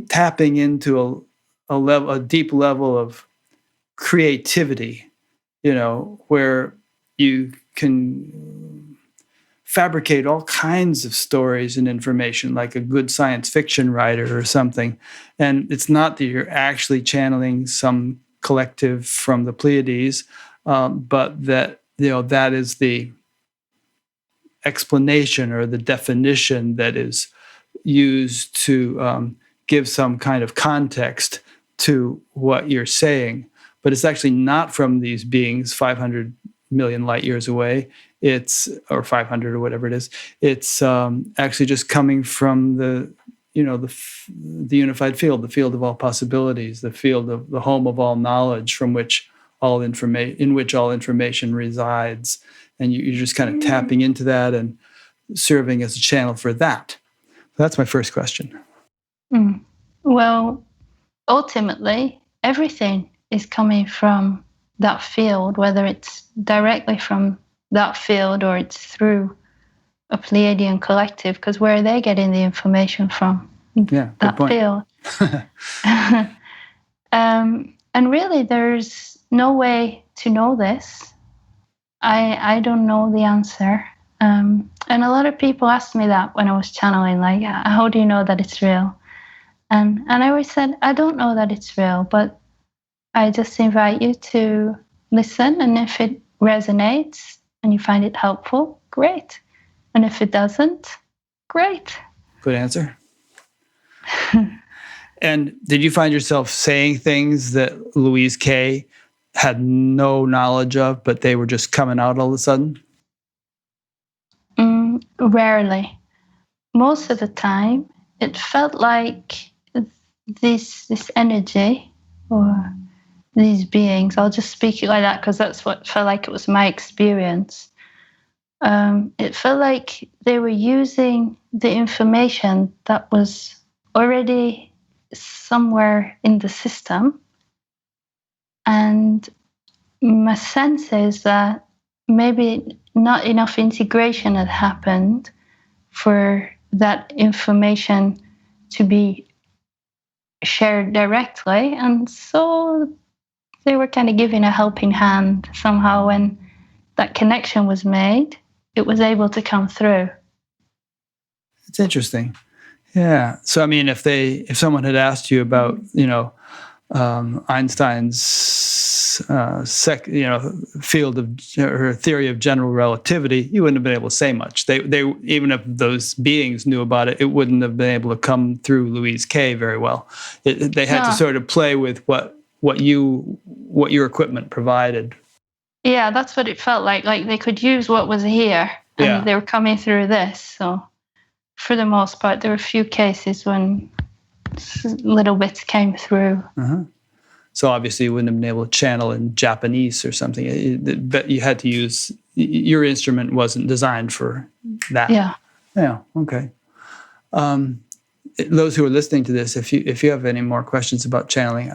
tapping into a deep level of creativity, where you can fabricate all kinds of stories and information, like a good science fiction writer or something. And it's not that you're actually channeling some collective from the Pleiades, but that that is the explanation or the definition that is used to give some kind of context to what you're saying. But it's actually not from these beings 500 million light years away. Or 500 or whatever it is. It's actually just coming from the unified field, the field of all possibilities, the field of the home of all knowledge, in which all information resides, and you're just kind of tapping into that and serving as a channel for that. That's my first question. Well, ultimately, everything is coming from that field, whether it's directly from that field or it's through a Pleiadian collective, because where are they getting the information from? Yeah, that field. And really, there's no way to know this. I don't know the answer. And a lot of people asked me that when I was channeling, like, how do you know that it's real? And I always said, I don't know that it's real, but I just invite you to listen, and if it resonates and you find it helpful, great. And if it doesn't, great. Good answer. And did you find yourself saying things that Louise Kay had no knowledge of, but they were just coming out all of a sudden? Rarely. Most of the time, it felt like this energy or these beings, I'll just speak it like that because that's what felt like it was my experience. It felt like they were using the information that was already somewhere in the system. And my sense is that maybe not enough integration had happened for that information to be shared directly. And so they were kind of giving a helping hand somehow. When that connection was made, it was able to come through. It's interesting. Yeah. So, I mean, if someone had asked you about, Einstein's field of, or theory of general relativity, you wouldn't have been able to say much. They even if those beings knew about it, it wouldn't have been able to come through Louise Kay very well. They had to sort of play with what your equipment provided. Yeah, that's what it felt like. Like they could use what was here, and they were coming through this. So, for the most part, there were a few cases when little bits came through. Uh-huh. So obviously you wouldn't have been able to channel in Japanese or something. But you had to use, your instrument wasn't designed for that. Yeah. Yeah. Okay. Those who are listening to this, if you have any more questions about channeling,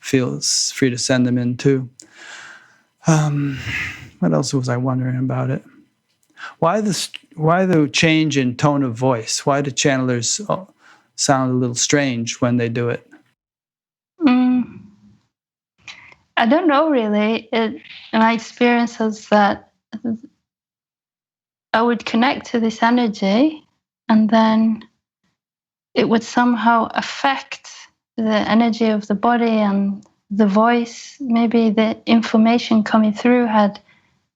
feel free to send them in too. What else was I wondering about it? Why the change in tone of voice? Why do channelers sound a little strange when they do it? I don't know really. My experience is that I would connect to this energy, and then it would somehow affect the energy of the body and the voice, maybe the information coming through had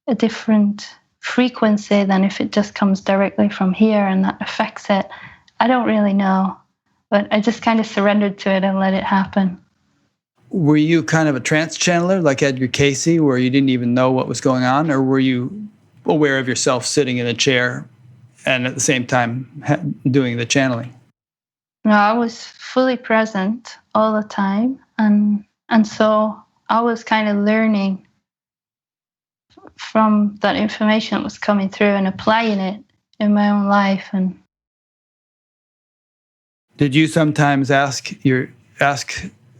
a different frequency than if it just comes directly from here and that affects it. I don't really know, but I just kind of surrendered to it and let it happen. Were you kind of a trance channeler like Edgar Cayce, where you didn't even know what was going on, or were you aware of yourself sitting in a chair and at the same time doing the channeling? No, I was fully present all the time, and so I was kind of learning from that information that was coming through and applying it in my own life. And did you sometimes ask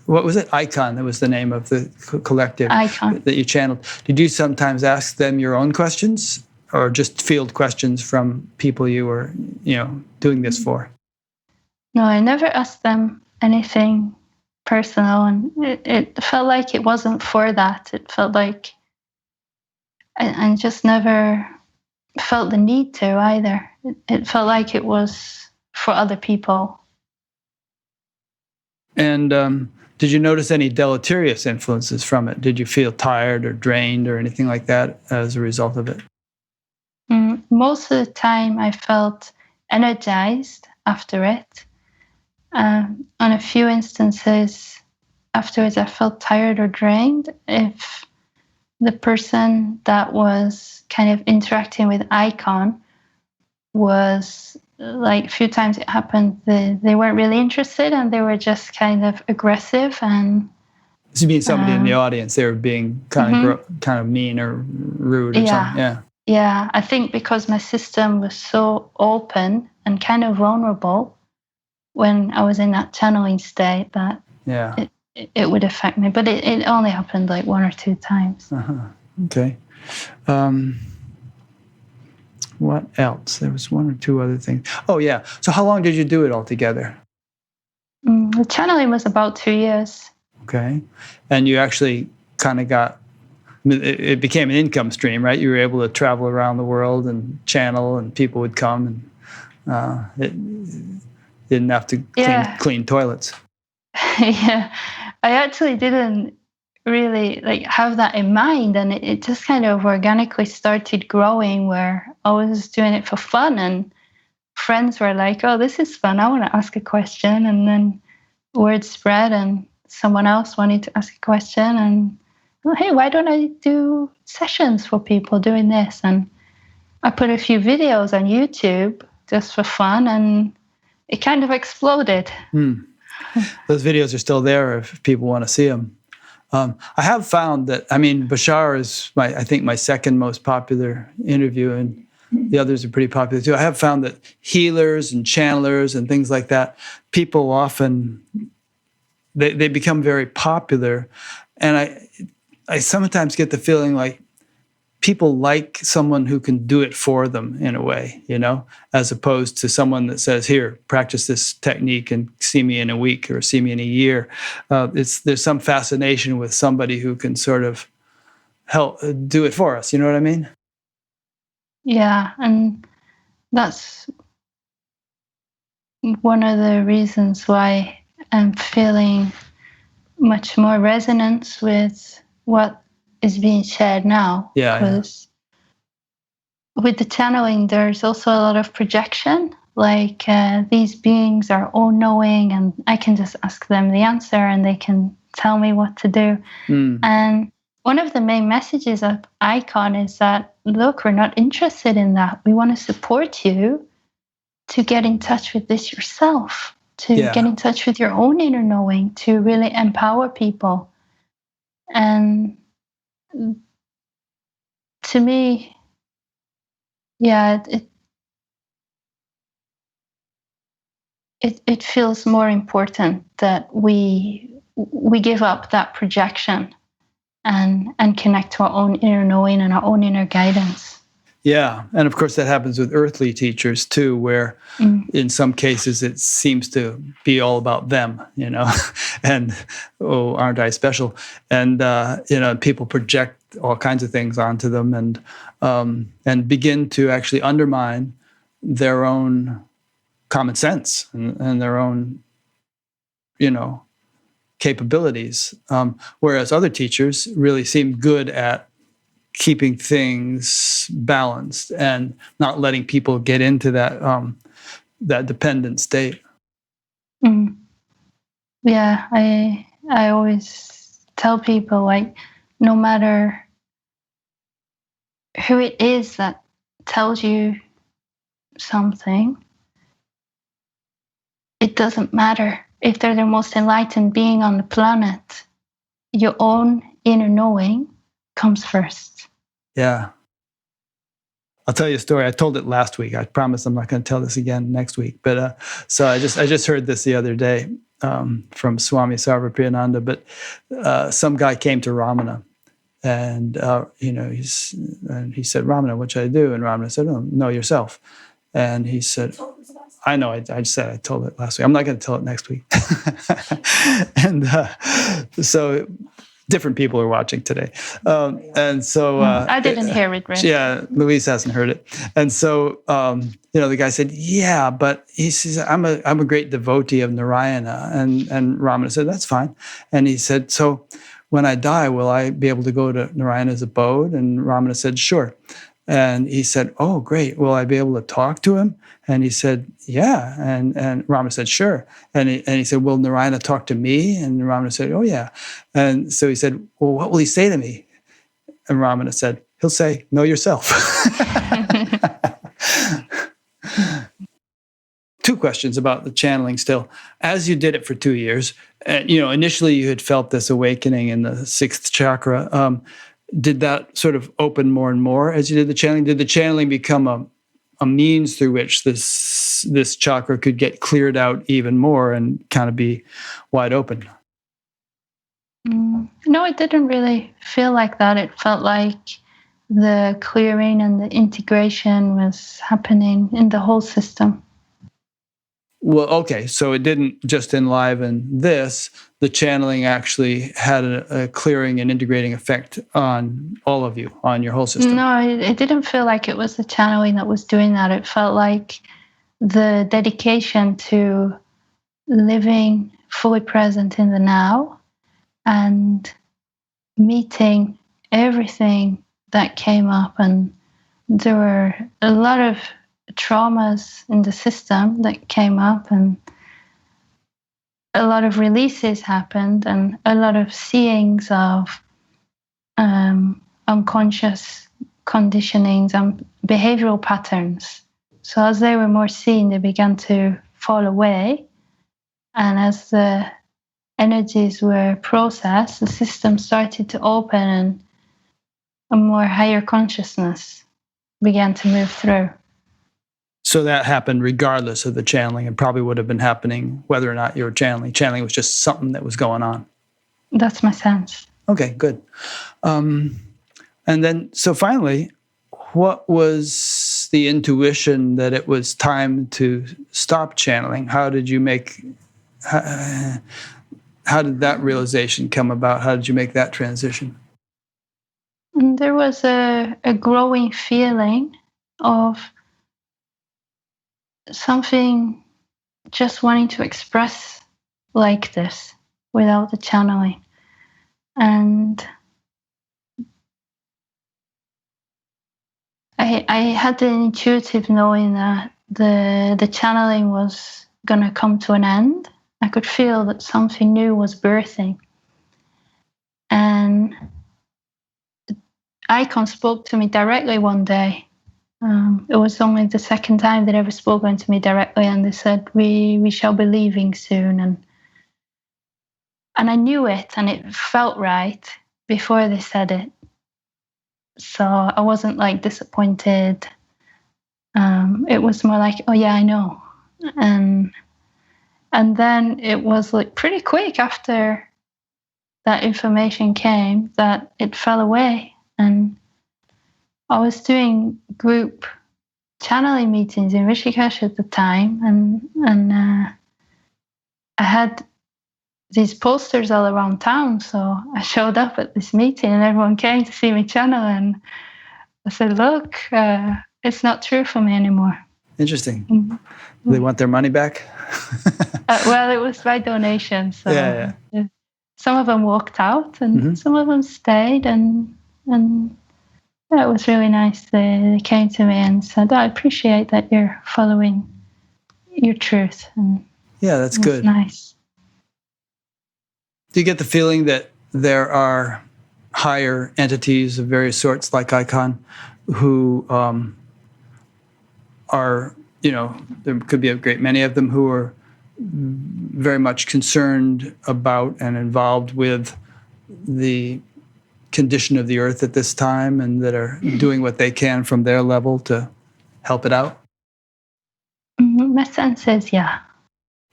what was it? Icon, that was the name of the collective Icon. That you channeled. Did you sometimes ask them your own questions, or just field questions from people you were, doing this for? No, I never asked them anything personal, and it felt like it wasn't for that. It felt like I just never felt the need to either. It felt like it was for other people. And did you notice any deleterious influences from it? Did you feel tired or drained or anything like that as a result of it? Most of the time, I felt energized after it. On a few instances afterwards, I felt tired or drained if the person that was kind of interacting with Icon was, like, a few times it happened, they weren't really interested and they were just kind of aggressive. And this means somebody in the audience, they were being kind of mean or rude or something. Yeah, I think because my system was so open and kind of vulnerable when I was in that channeling state, that it would affect me. But it only happened like one or two times. Okay. What else? There was one or two other things. Oh, yeah. So how long did you do it altogether? The channeling was about 2 years. Okay. And you actually kind of it became an income stream, right? You were able to travel around the world and channel, and people would come, and it didn't have to clean toilets. Yeah, I actually didn't really have that in mind, and it just kind of organically started growing, where I was doing it for fun, and friends were like, "Oh, this is fun, I want to ask a question." And then word spread and someone else wanted to ask a question, and, "Oh, hey, why don't I do sessions for people doing this?" And I put a few videos on YouTube just for fun, and it kind of exploded. Those videos are still there if people want to see them. I have found that, Bashar is I think my second most popular interview, and the others are pretty popular too. I have found that healers and channelers and things like that, people often, they become very popular. And I sometimes get the feeling like people like someone who can do it for them in a way, as opposed to someone that says, "Here, practice this technique and see me in a week or see me in a year." There's some fascination with somebody who can sort of help do it for us. You know what I mean? Yeah, and that's one of the reasons why I'm feeling much more resonance with what is being shared now. Because with the channeling, there's also a lot of projection. Like, these beings are all knowing, and I can just ask them the answer and they can tell me what to do. And one of the main messages of Icon is that, look, we're not interested in that. We want to support you to get in touch with this yourself, to get in touch with your own inner knowing, to really empower people. And to me, it feels more important that we give up that projection and connect to our own inner knowing and our own inner guidance. Yeah, and of course that happens with earthly teachers too, where in some cases it seems to be all about them, and, "Oh, aren't I special?" And people project all kinds of things onto them, and begin to actually undermine their own common sense and their own, capabilities, whereas other teachers really seem good at keeping things balanced and not letting people get into that dependent state. Mm. Yeah, I always tell people, like, no matter who it is that tells you something, it doesn't matter. If they're the most enlightened being on the planet, your own inner knowing comes first. Yeah. I'll tell you a story. I told it last week. I promise I'm not going to tell this again next week. But so I just heard this the other day from Swami Sarvapriyananda. But some guy came to Ramana, and he said, "Ramana, what should I do?" And Ramana said, "Oh, know yourself." And he said, "I know. I told it last week. I'm not going to tell it next week." And so. Different people are watching today. And so... I didn't hear it, right? Yeah, Louise hasn't heard it. And so, the guy said, yeah, but he says, I'm a great devotee of Narayana. And Ramana said, that's fine. And he said, so when I die, will I be able to go to Narayana's abode? And Ramana said, sure. And he said, oh, great. Will I be able to talk to him? And he said, yeah. And Ramana said, sure. And he said, will Narayana talk to me? And Ramana said, oh, yeah. And so he said, well, what will he say to me? And Ramana said, he'll say, know yourself. Two questions about the channeling still. As you did it for 2 years, initially you had felt this awakening in the sixth chakra. Did that sort of open more and more as you did the channeling? Did the channeling become a means through which this chakra could get cleared out even more and kind of be wide open? No, it didn't really feel like that. It felt like the clearing and the integration was happening in the whole system. Well, okay, so it didn't just enliven this. The channeling actually had a clearing and integrating effect on all of you, on your whole system. No, it didn't feel like it was the channeling that was doing that. It felt like the dedication to living fully present in the now and meeting everything that came up. And there were a lot of traumas in the system that came up, and a lot of releases happened, and a lot of seeings of unconscious conditionings and behavioral patterns. So as they were more seen, they began to fall away. And as the energies were processed, the system started to open and a more higher consciousness began to move through. So that happened regardless of the channeling, and probably would have been happening whether or not you were channeling. Channeling was just something that was going on. That's my sense. Okay, good. And then, so finally, what was the intuition that it was time to stop channeling? How did that realization come about? How did you make that transition? There was a growing feeling of something just wanting to express like this without the channeling. And I had the intuitive knowing that the channeling was going to come to an end. I could feel that something new was birthing. And Icon spoke to me directly one day. It was only the second time they'd ever spoken to me directly, and they said, we shall be leaving soon. And I knew it, and it felt right before they said it. So I wasn't like disappointed. It was more like, oh yeah, I know. And then it was like pretty quick after that information came that it fell away. And I was doing group channeling meetings in Rishikesh at the time, and I had these posters all around town. So I showed up at this meeting, and everyone came to see me channel. And I said, "Look, it's not true for me anymore." Interesting. Mm-hmm. They want their money back? Well, it was by donation. So yeah. some of them walked out, and some of them stayed, and yeah, it was really nice. They came to me and said, "I appreciate that you're following your truth." And yeah, that's it was good. nice. Do you get the feeling that there are higher entities of various sorts, like Icon, who are, there could be a great many of them who are very much concerned about and involved with the condition of the earth at this time, and that are doing what they can from their level to help it out? My sense is, yeah.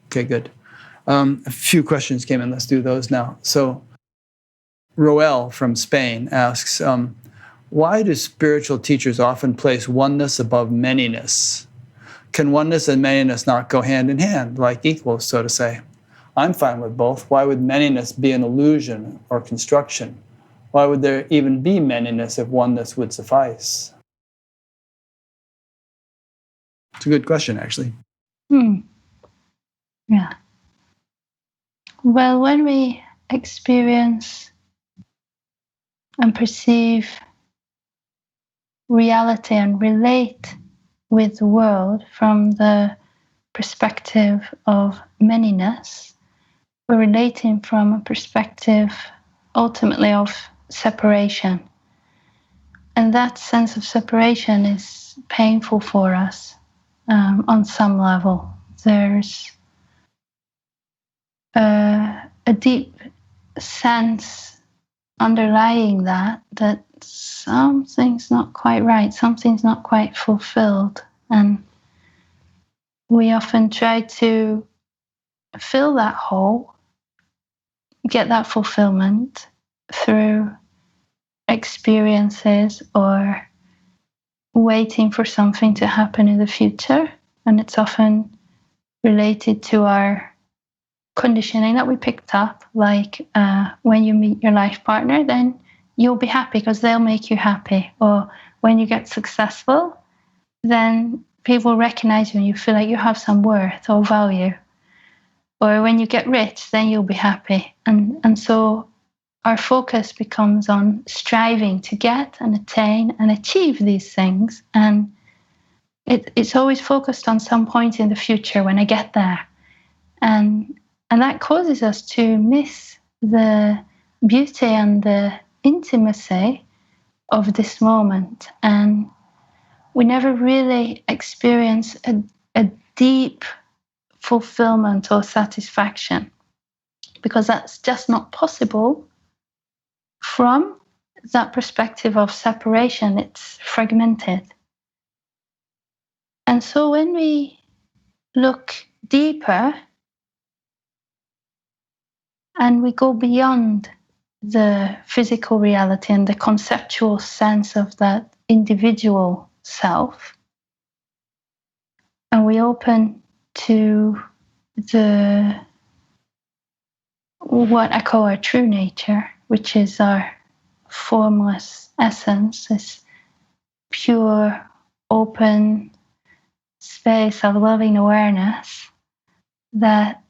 Okay, good. A few questions came in. Let's do those now. So Roel from Spain asks, why do spiritual teachers often place oneness above manyness? Can oneness and manyness not go hand in hand, like equals, so to say? I'm fine with both. Why would manyness be an illusion or construction? Why would there even be manyness if oneness would suffice? It's a good question, actually. Yeah. Well, when we experience and perceive reality and relate with the world from the perspective of manyness, we're relating from a perspective ultimately of separation. And that sense of separation is painful for us on some level. There's a deep sense underlying that something's not quite right, something's not quite fulfilled. And we often try to fill that hole, get that fulfillment through experiences or waiting for something to happen in the future. And it's often related to our conditioning that we picked up, like when you meet your life partner, then you'll be happy because they'll make you happy. Or when you get successful, then people recognize you and you feel like you have some worth or value. Or when you get rich, then you'll be happy. And so our focus becomes on striving to get and attain and achieve these things. And it's always focused on some point in the future when I get there. And that causes us to miss the beauty and the intimacy of this moment. And we never really experience a deep fulfillment or satisfaction, because that's just not possible from that perspective of separation. It's fragmented. And so when we look deeper and we go beyond the physical reality and the conceptual sense of that individual self, and we open to what I call our true nature, which is our formless essence, this pure, open space of loving awareness that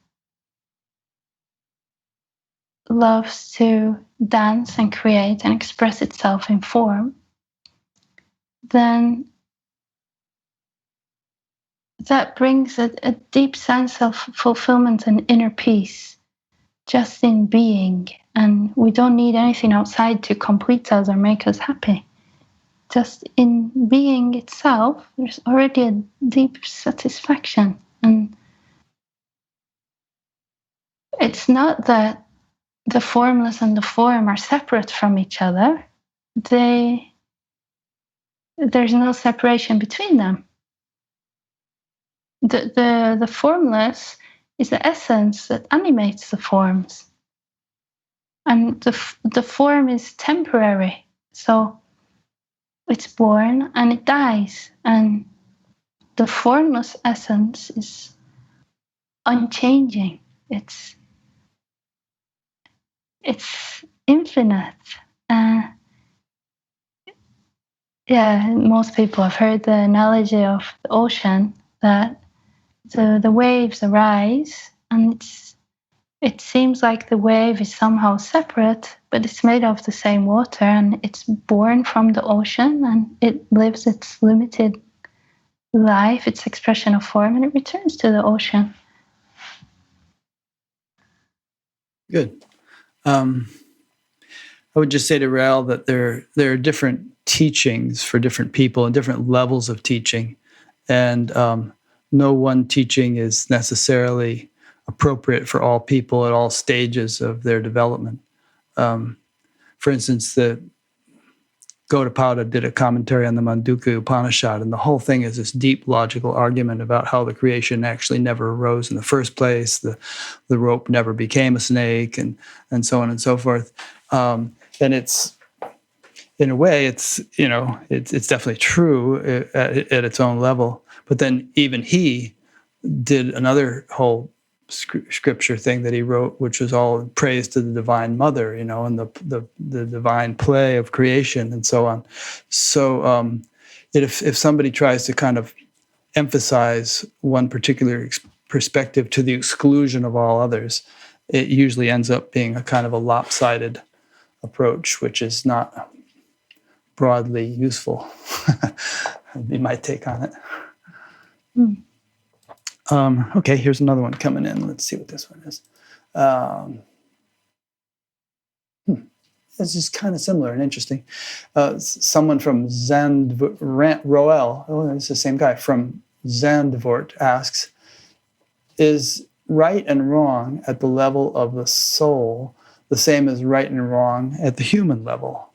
loves to dance and create and express itself in form, then that brings a deep sense of fulfillment and inner peace just in being. And we don't need anything outside to complete us or make us happy. Just in being itself, there's already a deep satisfaction. And it's not that the formless and the form are separate from each other. There's no separation between them. The formless is the essence that animates the forms. And the form is temporary. So it's born and it dies. And the formless essence is unchanging. It's infinite. Most people have heard the analogy of the ocean, that the waves arise and it seems like the wave is somehow separate, but it's made of the same water and it's born from the ocean and it lives its limited life, its expression of form, and it returns to the ocean. Good. I would just say to Rael that there are different teachings for different people and different levels of teaching. And no one teaching is necessarily appropriate for all people at all stages of their development. For instance, the Gaudapada did a commentary on the Mandukya Upanishad, and the whole thing is this deep logical argument about how the creation actually never arose in the first place, the rope never became a snake, and so on and so forth. And it's, in a way, it's definitely true at its own level. But then even he did another whole scripture thing that he wrote, which was all praise to the Divine Mother, and the divine play of creation and so on. So if somebody tries to kind of emphasize one particular perspective to the exclusion of all others, it usually ends up being a kind of a lopsided approach, which is not broadly useful. That'd be my take on it. Okay, here's another one coming in. Let's see what this one is. This is kind of similar and interesting. Someone from Roel, it's the same guy, from Zandvoort asks, is right and wrong at the level of the soul the same as right and wrong at the human level?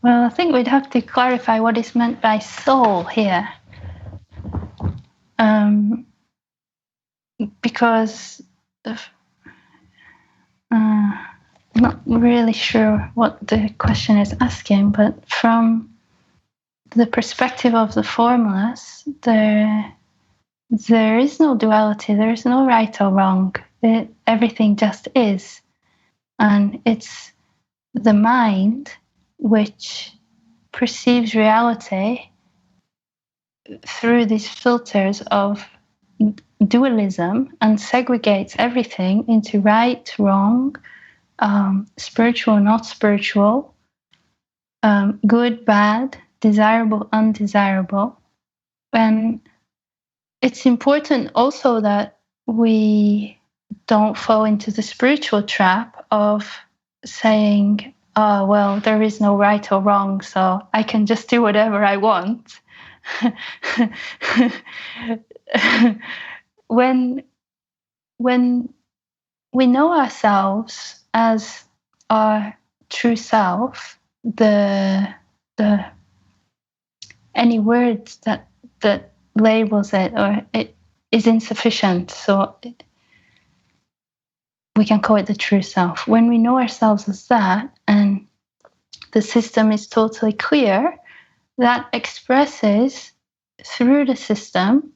Well, I think we'd have to clarify what is meant by soul here. Because I'm not really sure what the question is asking, but from the perspective of the formless, there is no duality, there is no right or wrong. Everything just is. And it's the mind which perceives reality through these filters of dualism and segregates everything into right, wrong, spiritual, not spiritual, good, bad, desirable, undesirable. And it's important also that we don't fall into the spiritual trap of saying, oh, well, there is no right or wrong, so I can just do whatever I want. When we know ourselves as our true self, any words that labels it or it is insufficient. So we can call it the true self. When we know ourselves as that, and the system is totally clear, that expresses through the system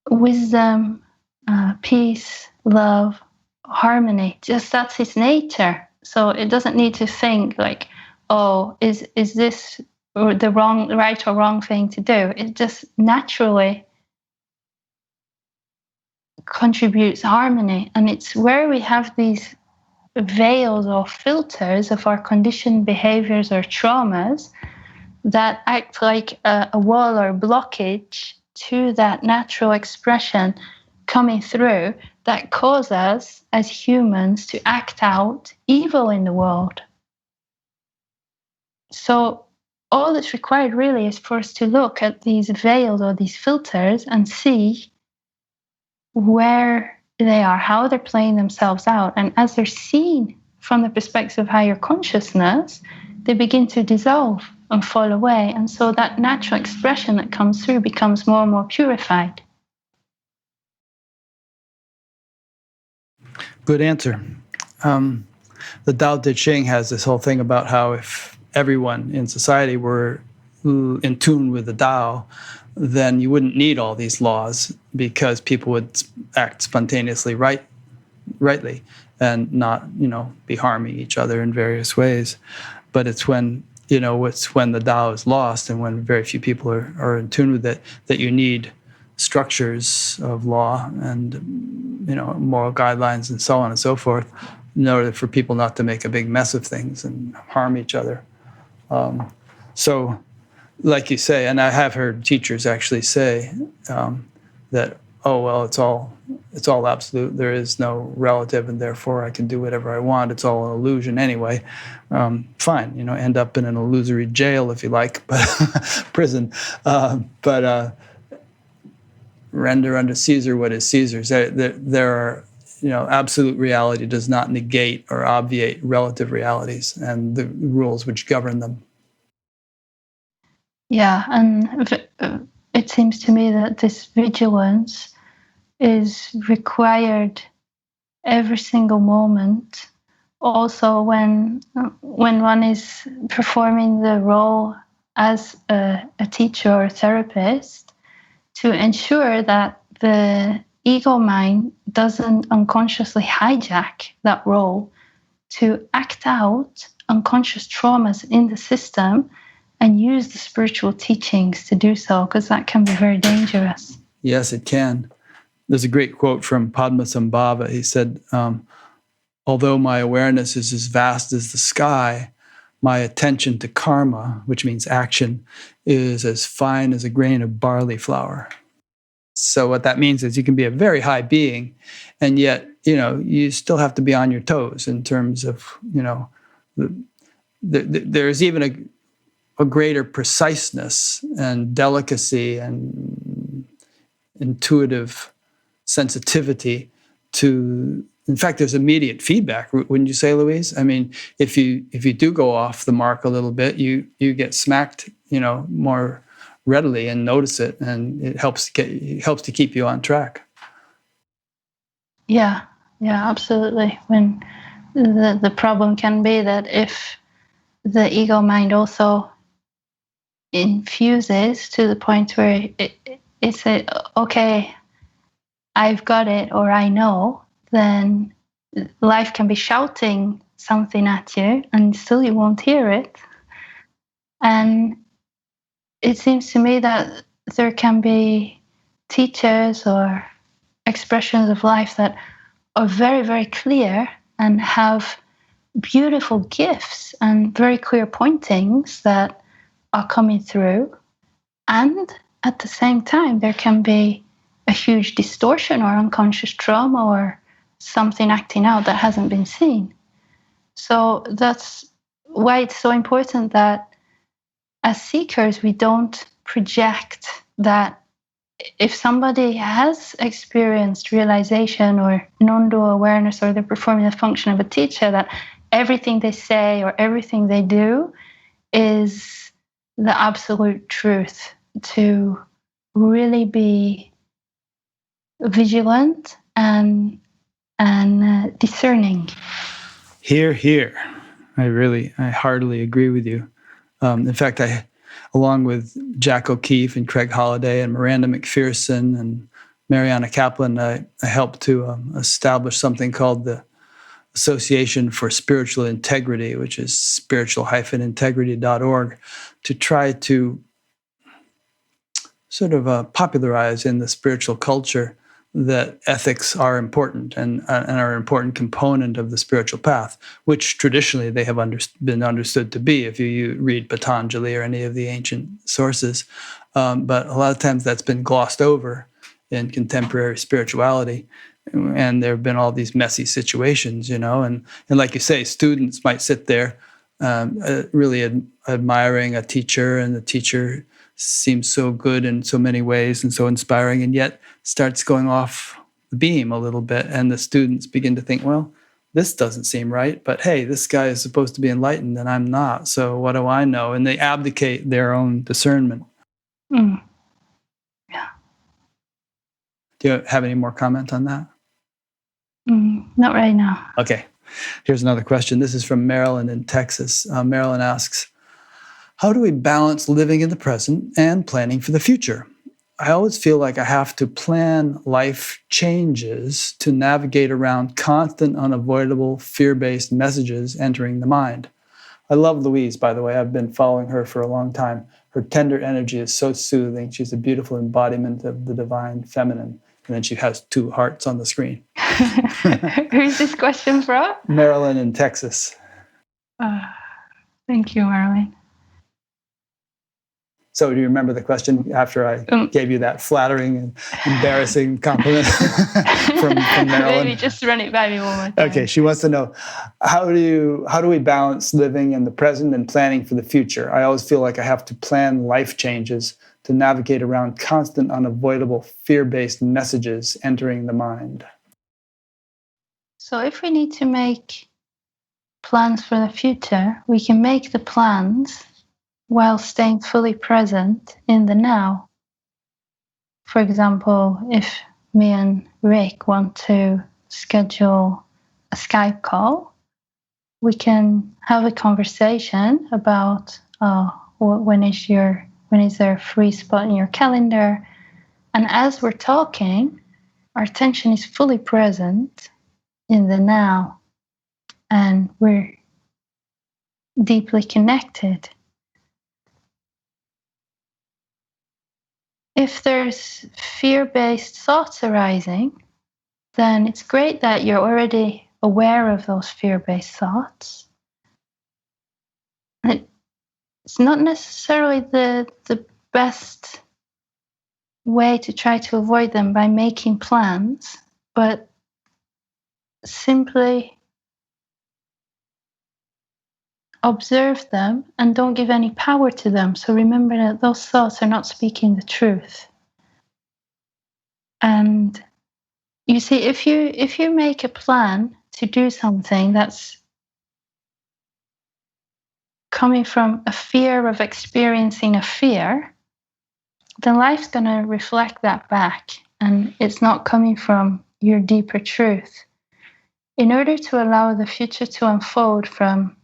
wisdom, peace, love, harmony. Just that's its nature. So it doesn't need to think like, oh, is this the right or wrong thing to do? It just naturally contributes harmony. And it's where we have these veils or filters of our conditioned behaviors or traumas that act like a wall or blockage to that natural expression coming through that cause us as humans to act out evil in the world. So all that's required really is for us to look at these veils or these filters and see where they are, how they're playing themselves out. And as they're seen from the perspective of higher consciousness, they begin to dissolve and fall away. And so that natural expression that comes through becomes more and more purified. Good answer. The Tao Te Ching has this whole thing about how if everyone in society were in tune with the Tao, then you wouldn't need all these laws because people would act spontaneously rightly and not, be harming each other in various ways. But it's when the Tao is lost and when very few people are in tune with it that you need structures of law and moral guidelines and so on and so forth, in order for people not to make a big mess of things and harm each other. So, like you say, and I have heard teachers actually say that, oh well, it's all absolute. There is no relative, and therefore I can do whatever I want. It's all an illusion anyway. Fine, end up in an illusory jail if you like, but prison. But render unto Caesar what is Caesar's. There are, absolute reality does not negate or obviate relative realities and the rules which govern them. Yeah, and it seems to me that this vigilance is required every single moment. Also, when one is performing the role as a teacher or a therapist, to ensure that the ego mind doesn't unconsciously hijack that role to act out unconscious traumas in the system and use the spiritual teachings to do so, because that can be very dangerous. Yes, it can. There's a great quote from Padmasambhava. He said, although my awareness is as vast as the sky, my attention to karma, which means action, is as fine as a grain of barley flour. So what that means is you can be a very high being, and yet, you still have to be on your toes in terms of, there's even a greater preciseness and delicacy and intuitive sensitivity to, in fact, there's immediate feedback, wouldn't you say, Louise? I mean, if you do go off the mark a little bit, you get smacked, more readily and notice it, and it helps to keep you on track. Yeah, absolutely. When the problem can be that if the ego mind also infuses to the point where it says, okay, I've got it, or I know, then life can be shouting something at you and still you won't hear it. And it seems to me that there can be teachers or expressions of life that are very, very clear and have beautiful gifts and very clear pointings that are coming through. And at the same time, there can be a huge distortion or unconscious trauma or something acting out that hasn't been seen. So that's why it's so important that as seekers, we don't project that if somebody has experienced realization or non-dual awareness, or they're performing the function of a teacher, that everything they say or everything they do is the absolute truth. To really be vigilant and discerning. Hear. I heartily agree with you. In fact, along with Jack O'Keefe and Craig Holliday and Miranda McPherson and Mariana Kaplan, I helped to establish something called the Association for Spiritual Integrity, which is spiritual-integrity.org, to try to sort of popularize in the spiritual culture that ethics are important and are an important component of the spiritual path, which traditionally they have been understood to be if you read Patanjali or any of the ancient sources. But a lot of times that's been glossed over in contemporary spirituality. And there have been all these messy situations, and like you say, students might sit there really admiring a teacher, and the teacher seems so good in so many ways and so inspiring, and yet starts going off the beam a little bit, and the students begin to think, well, this doesn't seem right, but hey, this guy is supposed to be enlightened and I'm not, so what do I know? And they abdicate their own discernment. Yeah. Do you have any more comment on that? Not right now. Okay. Here's another question. This is from Marilyn in Texas. Marilyn asks, how do we balance living in the present and planning for the future? I always feel like I have to plan life changes to navigate around constant, unavoidable, fear-based messages entering the mind. I love Louise, by the way. I've been following her for a long time. Her tender energy is so soothing. She's a beautiful embodiment of the divine feminine. And then she has 2 hearts on the screen. Who's this question from? Marilyn in Texas. Thank you, Marilyn. So do you remember the question after I gave you that flattering and embarrassing compliment from Marilyn? Maybe just run it by me one more time. Okay, she wants to know, how do we balance living in the present and planning for the future? I always feel like I have to plan life changes to navigate around constant, unavoidable, fear-based messages entering the mind. So if we need to make plans for the future, we can make the plans while staying fully present in the now. For example, if me and Rick want to schedule a Skype call, we can have a conversation about when is there a free spot in your calendar. And as we're talking, our attention is fully present in the now, and we're deeply connected. If there's fear-based thoughts arising, then it's great that you're already aware of those fear-based thoughts. It's not necessarily the best way to try to avoid them by making plans, but simply observe them and don't give any power to them. So remember that those thoughts are not speaking the truth. And you see, if you make a plan to do something that's coming from a fear of experiencing a fear, then life's going to reflect that back, and it's not coming from your deeper truth. In order to allow the future to unfold from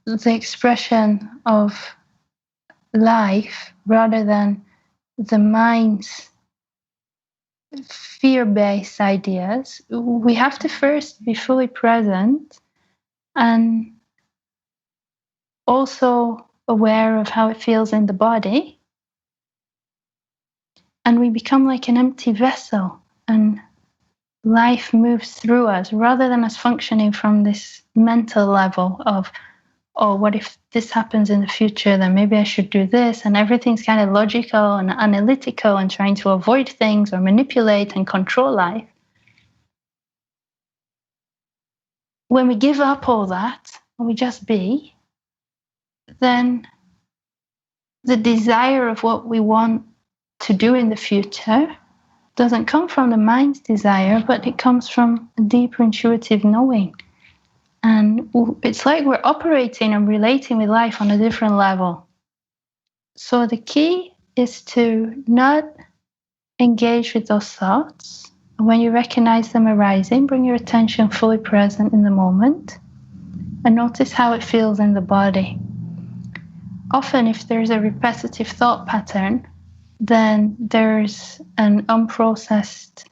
the expression of life rather than the mind's fear-based ideas, we have to first be fully present and also aware of how it feels in the body. And we become like an empty vessel, and life moves through us rather than us functioning from this mental level of, oh, what if this happens in the future, then maybe I should do this. And everything's kind of logical and analytical and trying to avoid things or manipulate and control life. When we give up all that and we just be, then the desire of what we want to do in the future doesn't come from the mind's desire, but it comes from a deeper intuitive knowing. And it's like we're operating and relating with life on a different level. So the key is to not engage with those thoughts. When you recognize them arising, bring your attention fully present in the moment and notice how it feels in the body. Often, if there's a repetitive thought pattern, then there's an unprocessed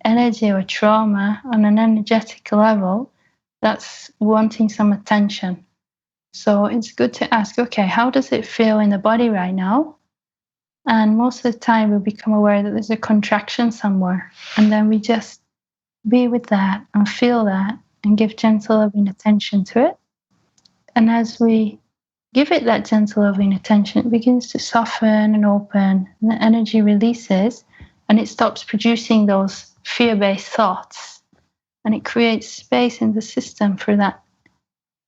energy or trauma on an energetic level that's wanting some attention. So it's good to ask, okay, how does it feel in the body right now? And most of the time we become aware that there's a contraction somewhere. And then we just be with that and feel that and give gentle loving attention to it. And as we give it that gentle loving attention, it begins to soften and open, and the energy releases, and it stops producing those fear-based thoughts. And it creates space in the system for that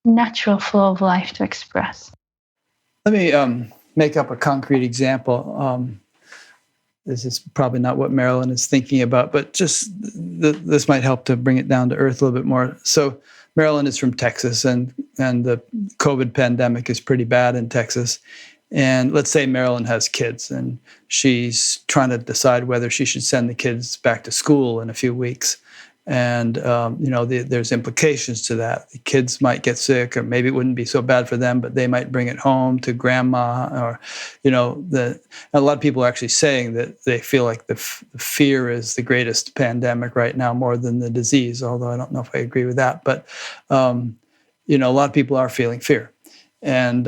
natural flow of life to express. Let me make up a concrete example. This is probably not what Marilyn is thinking about, but just this might help to bring it down to earth a little bit more. So Marilyn is from Texas, and the COVID pandemic is pretty bad in Texas. And let's say Marilyn has kids, and she's trying to decide whether she should send the kids back to school in a few weeks. And there's implications to that. The kids might get sick, or maybe it wouldn't be so bad for them, but they might bring it home to grandma, or a lot of people are actually saying that they feel like the fear is the greatest pandemic right now, more than the disease. Although I don't know if I agree with that, but a lot of people are feeling fear, and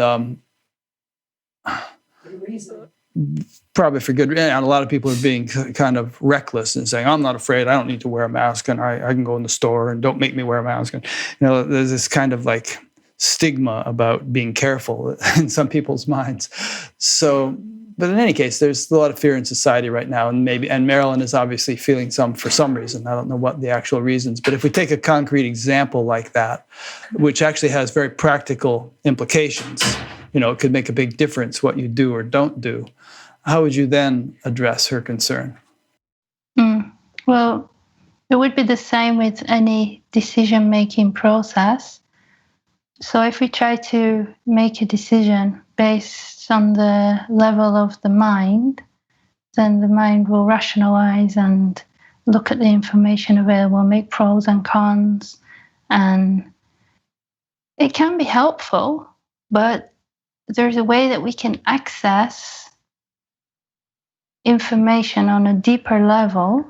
probably for good reason. And a lot of people are being kind of reckless and saying, I'm not afraid, I don't need to wear a mask, and I can go in the store, and don't make me wear a mask. And there's this kind of like stigma about being careful in some people's minds. So, but in any case, there's a lot of fear in society right now, and Marilyn is obviously feeling some for some reason. I don't know what the actual reasons, but if we take a concrete example like that, which actually has very practical implications, it could make a big difference what you do or don't do. How would you then address her concern? Well, it would be the same with any decision-making process. So if we try to make a decision based on the level of the mind, then the mind will rationalize and look at the information available, make pros and cons, and it can be helpful, but there's a way that we can access information on a deeper level,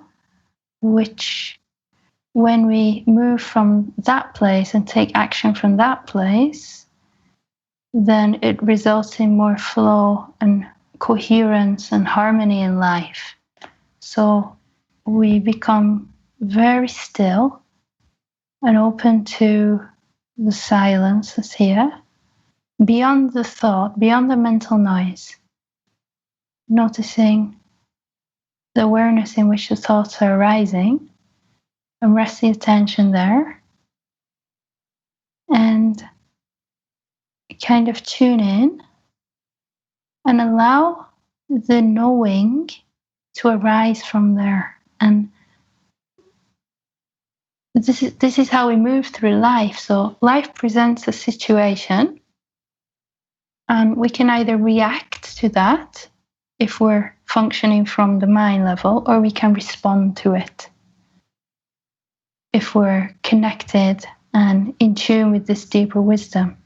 which when we move from that place and take action from that place, then it results in more flow and coherence and harmony in life. So we become very still and open to the silence that's here, beyond the thought, beyond the mental noise, noticing the awareness in which the thoughts are arising, and rest the attention there, and kind of tune in and allow the knowing to arise from there. And this is how we move through life. So life presents a situation, and we can either react to that if we're functioning from the mind level, or we can respond to it if we're connected and in tune with this deeper wisdom.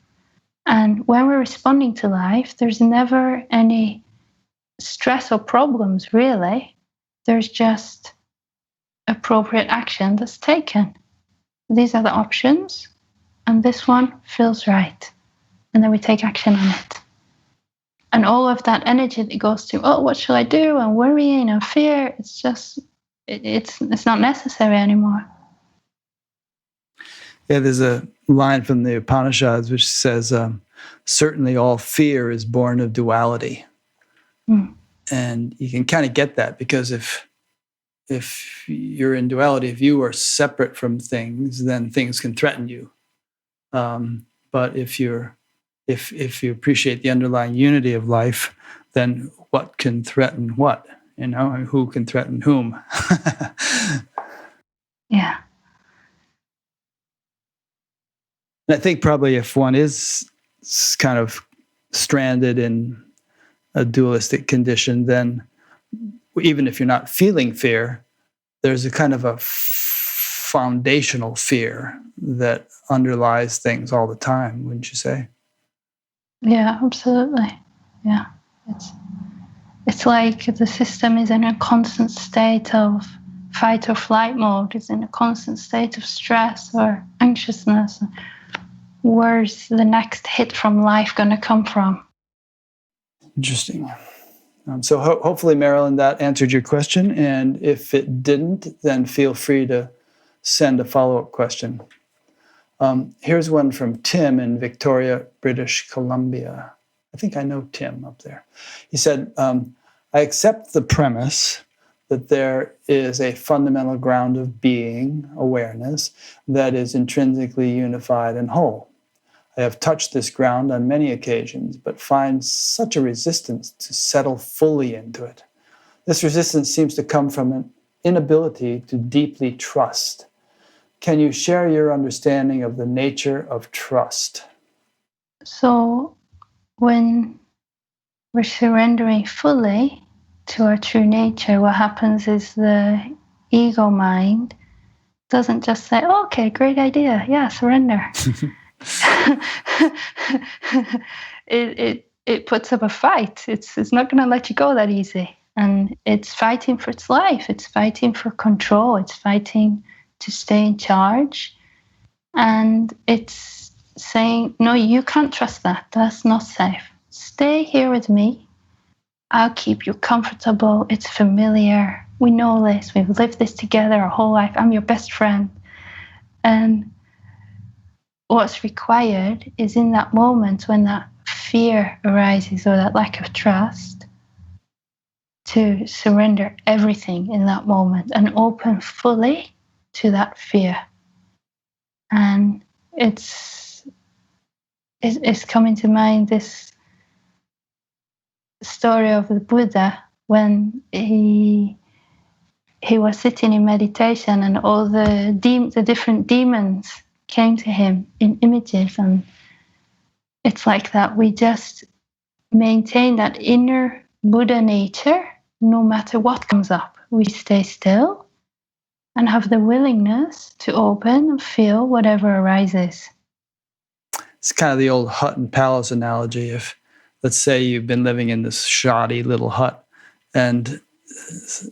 And when we're responding to life, there's never any stress or problems, really. There's just appropriate action that's taken. These are the options, and this one feels right. And then we take action on it. And all of that energy that goes to, what shall I do? And worrying and fear, it's just, it's not necessary anymore. Yeah, there's a line from the Upanishads which says, certainly all fear is born of duality. And you can kind of get that, because if you're in duality, if you are separate from things, then things can threaten you. But if you appreciate the underlying unity of life, then what can threaten what? And who can threaten whom? Yeah. And I think probably if one is kind of stranded in a dualistic condition, then even if you're not feeling fear, there's a kind of a foundational fear that underlies things all the time, wouldn't you say? Yeah, absolutely. Yeah. It's like the system is in a constant state of fight or flight mode. It's in a constant state of stress or anxiousness. Where's the next hit from life going to come from? Interesting. So hopefully, Marilyn, that answered your question. And if it didn't, then feel free to send a follow-up question. Here's one from Tim in Victoria, British Columbia. I think I know Tim up there. He said, I accept the premise that there is a fundamental ground of being, awareness, that is intrinsically unified and whole. I have touched this ground on many occasions, but find such a resistance to settle fully into it. This resistance seems to come from an inability to deeply trust. Can you share your understanding of the nature of trust? So when we're surrendering fully to our true nature, what happens is the ego mind doesn't just say, oh, okay, great idea, yeah, surrender. It puts up a fight. It's not going to let you go that easy, and it's fighting for its life. It's fighting for control. It's fighting to stay in charge, and it's saying, no, you can't trust that. That's not safe. Stay here with me. I'll keep you comfortable. It's familiar. We know this. We've lived this together our whole life. I'm your best friend. And what's required is in that moment when that fear arises or that lack of trust, to surrender everything in that moment and open fully to that fear. And it's coming to mind this story of the Buddha when he was sitting in meditation, and all the different demons came to him in images. And it's like that. We just maintain that inner Buddha nature no matter what comes up. We stay still and have the willingness to open and feel whatever arises. It's kind of the old hut and palace analogy. If, let's say, you've been living in this shoddy little hut, and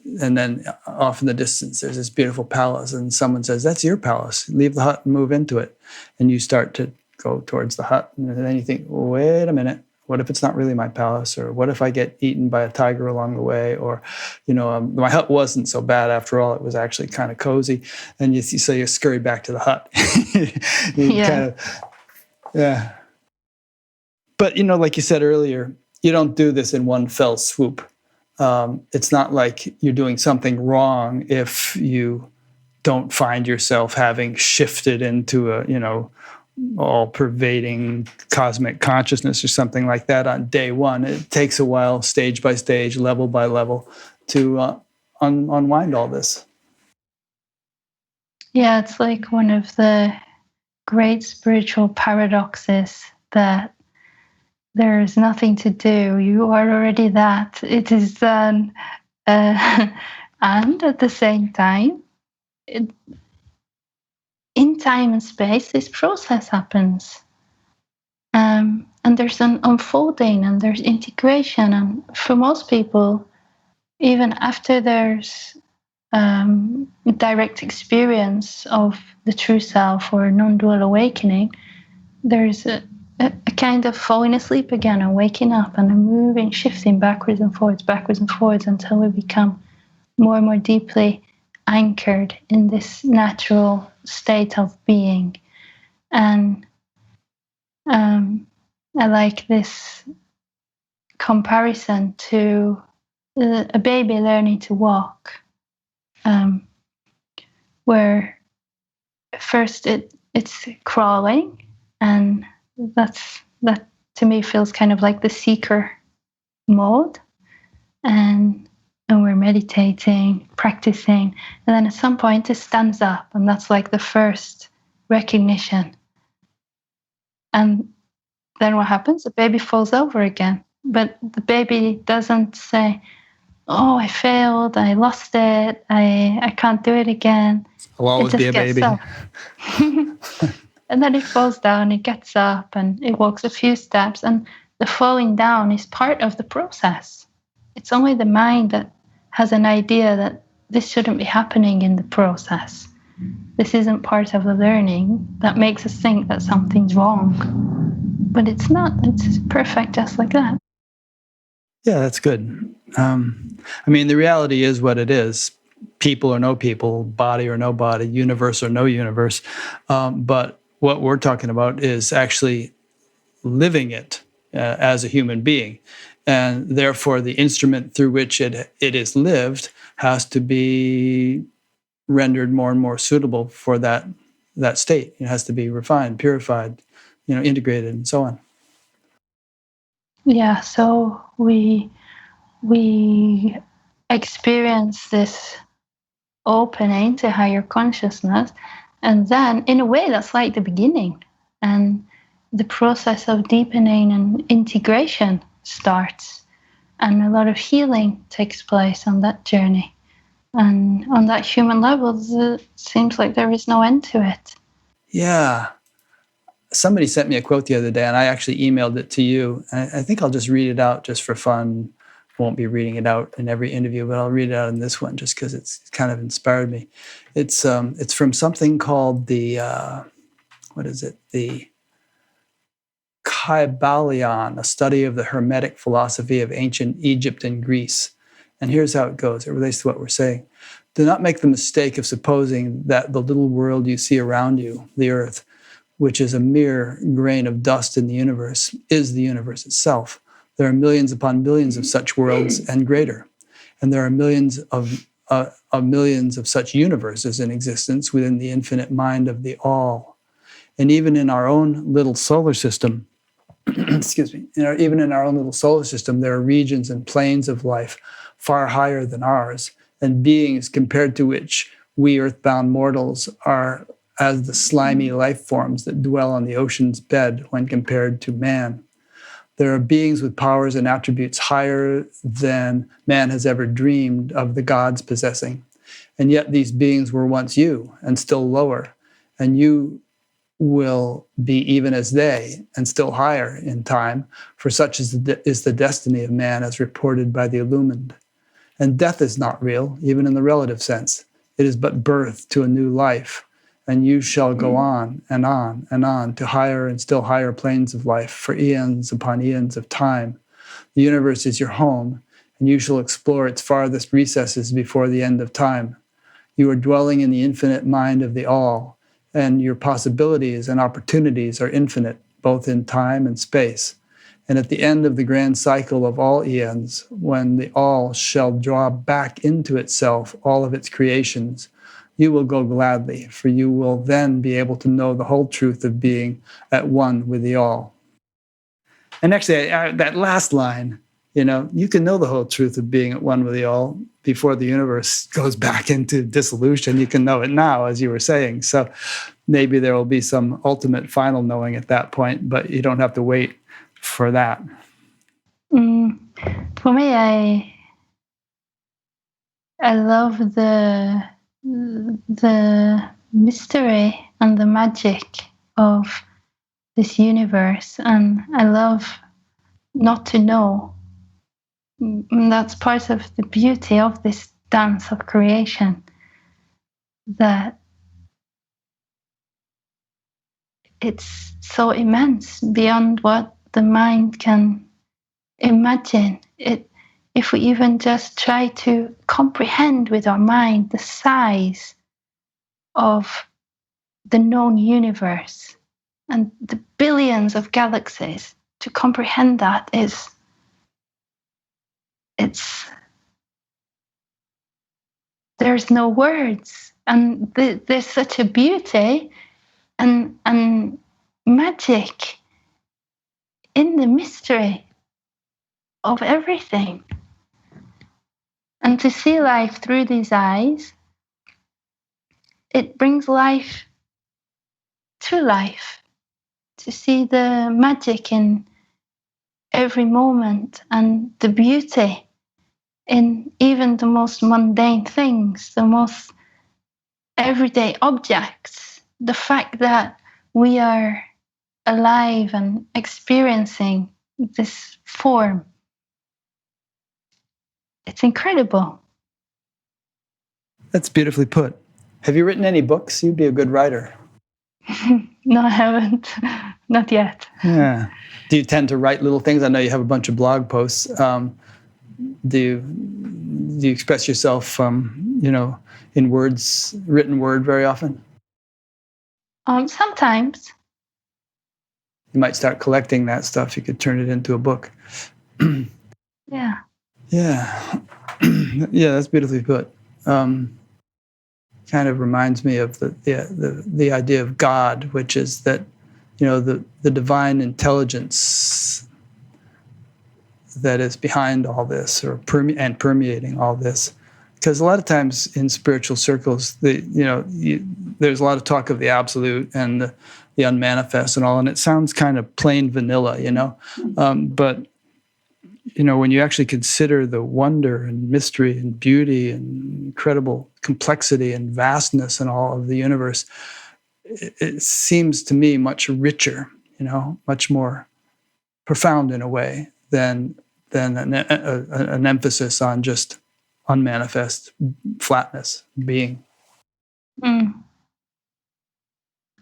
then off in the distance there's this beautiful palace, and someone says, that's your palace, leave the hut and move into it. And you start to go towards the hut, and then you think, wait a minute, what if it's not really my palace? Or what if I get eaten by a tiger along the way? Or, my hut wasn't so bad after all, it was actually kind of cozy. And so you scurry back to the hut. Yeah. But, like you said earlier, you don't do this in one fell swoop. It's not like you're doing something wrong if you don't find yourself having shifted into a, all-pervading cosmic consciousness or something like that on day one. It takes a while, stage by stage, level by level, to unwind all this. Yeah, it's like one of the great spiritual paradoxes that there is nothing to do. You are already that. It is done. And at the same time, in time and space, this process happens. And there's an unfolding and there's integration. And for most people, even after there's direct experience of the true self or non-dual awakening, there's a kind of falling asleep again and waking up and moving, shifting backwards and forwards until we become more and more deeply anchored in this natural state of being. And I like this comparison to a baby learning to walk, where first it's crawling, and that to me feels kind of like the seeker mode, and we're meditating, practicing, and then at some point it stands up, and that's like the first recognition. And then what happens? The baby falls over again, but the baby doesn't say, oh, I failed, I lost it, I can't do it again. I'll always be a baby. And then it falls down, it gets up, and it walks a few steps, and the falling down is part of the process. It's only the mind that has an idea that this shouldn't be happening in the process. This isn't part of the learning that makes us think that something's wrong. But it's not. It's perfect just like that. Yeah, that's good. The reality is what it is. People or no people, body or no body, universe or no universe. But what we're talking about is actually living it as a human being. And therefore, the instrument through which it is lived has to be rendered more and more suitable for that state. It has to be refined, purified, integrated, and so on. Yeah, so we experience this opening to higher consciousness, and then in a way that's like the beginning, and the process of deepening and integration starts, and a lot of healing takes place on that journey. And on that human level, it seems like there is no end to it. Yeah. Somebody sent me a quote the other day, and I actually emailed it to you. I think I'll just read it out just for fun. Won't be reading it out in every interview, but I'll read it out in this one just because it's kind of inspired me. It's from something called the The Kybalion, a study of the Hermetic philosophy of ancient Egypt and Greece. And here's how it goes. It relates to what we're saying. Do not make the mistake of supposing that the little world you see around you, the earth, which is a mere grain of dust in the universe, is the universe itself. There are millions upon millions of such worlds and greater. And there are millions of such universes in existence within the infinite mind of the all. And even in our own little solar system, excuse me, even in our own little solar system, there are regions and planes of life far higher than ours, and beings compared to which we earthbound mortals are as the slimy life forms that dwell on the ocean's bed when compared to man. There are beings with powers and attributes higher than man has ever dreamed of the gods possessing. And yet these beings were once you, and still lower, and you will be even as they, and still higher in time, for such is the destiny of man as reported by the illumined. And death is not real, even in the relative sense. It is but birth to a new life, and you shall go on and on and on to higher and still higher planes of life for eons upon eons of time. The universe is your home, and you shall explore its farthest recesses before the end of time. You are dwelling in the infinite mind of the all, and your possibilities and opportunities are infinite, both in time and space. And at the end of the grand cycle of all eons, when the all shall draw back into itself all of its creations, you will go gladly, for you will then be able to know the whole truth of being at one with the all. And actually, that last line, you can know the whole truth of being at one with the all before the universe goes back into dissolution. You can know it now, as you were saying. So maybe there will be some ultimate final knowing at that point, but you don't have to wait for that. For me, I love the mystery and the magic of this universe, and I love not to know. And that's part of the beauty of this dance of creation, that it's so immense beyond what the mind can imagine. If we even just try to comprehend with our mind the size of the known universe and the billions of galaxies, to comprehend that there's no words, and there's such a beauty and magic in the mystery of everything. And to see life through these eyes, it brings life to life. To see the magic in every moment and the beauty in even the most mundane things, the most everyday objects. The fact that we are alive and experiencing this form, it's incredible. That's beautifully put. Have you written any books? You'd be a good writer. No, I haven't. Not yet. Yeah. Do you tend to write little things? I know you have a bunch of blog posts. Do you express yourself, in words, written word very often? Sometimes. You might start collecting that stuff. You could turn it into a book. Yeah. Yeah. Yeah, that's beautifully put. Kind of reminds me of the idea of God, which is that, the divine intelligence that is behind all this, or permeating all this. Because a lot of times in spiritual circles, there's a lot of talk of the absolute and the unmanifest and all, and it sounds kind of plain vanilla, but when you actually consider the wonder and mystery and beauty and incredible complexity and vastness and all of the universe, it seems to me much richer, much more profound in a way than an emphasis on just unmanifest flatness being. Mm.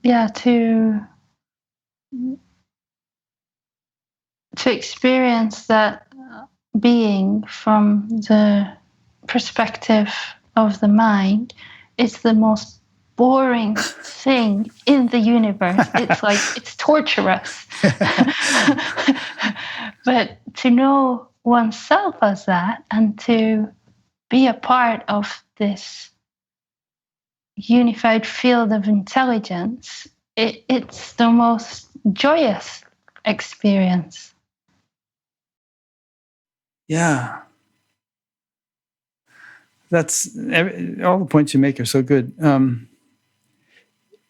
Yeah, to experience that being from the perspective of the mind is the most boring thing in the universe. It's like, it's torturous. But to know oneself as that and to be a part of this unified field of intelligence, it's the most joyous experience. Yeah. That's all the points you make are so good.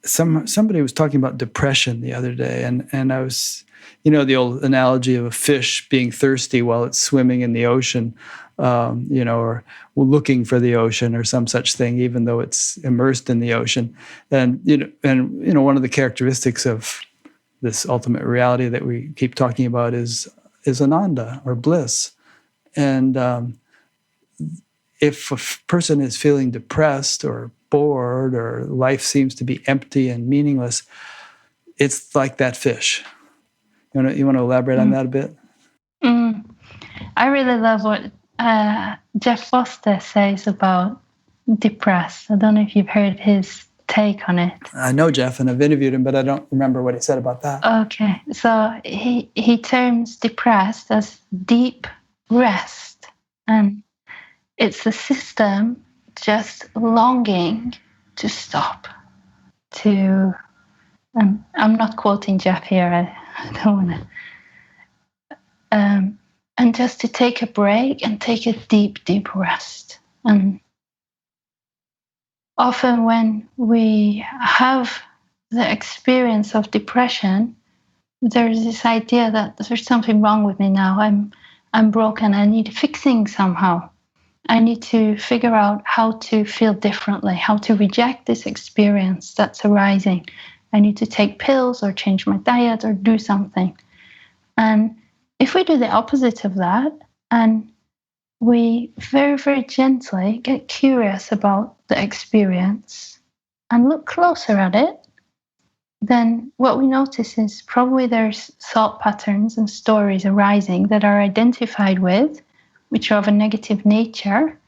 Somebody was talking about depression the other day, and I was, the old analogy of a fish being thirsty while it's swimming in the ocean, or looking for the ocean or some such thing, even though it's immersed in the ocean. And one of the characteristics of this ultimate reality that we keep talking about is ananda, or bliss. And if a person is feeling depressed or bored, or life seems to be empty and meaningless, it's like that fish. You want to elaborate on that a bit? I really love what Jeff Foster says about depressed. I don't know if you've heard his take on it. I know Jeff, and I've interviewed him, but I don't remember what he said about that. Okay, so he terms depressed as deep rest, and it's the system just longing to stop, and I'm not quoting Jeff here, I don't want to, and just to take a break and take a deep, deep rest. And often when we have the experience of depression, there's this idea that there's something wrong with me now. I'm broken. I need fixing somehow. I need to figure out how to feel differently, how to reject this experience that's arising. I need to take pills or change my diet or do something. And if we do the opposite of that, and we very, very gently get curious about the experience and look closer at it, then what we notice is probably there's thought patterns and stories arising that are identified with, which are of a negative nature.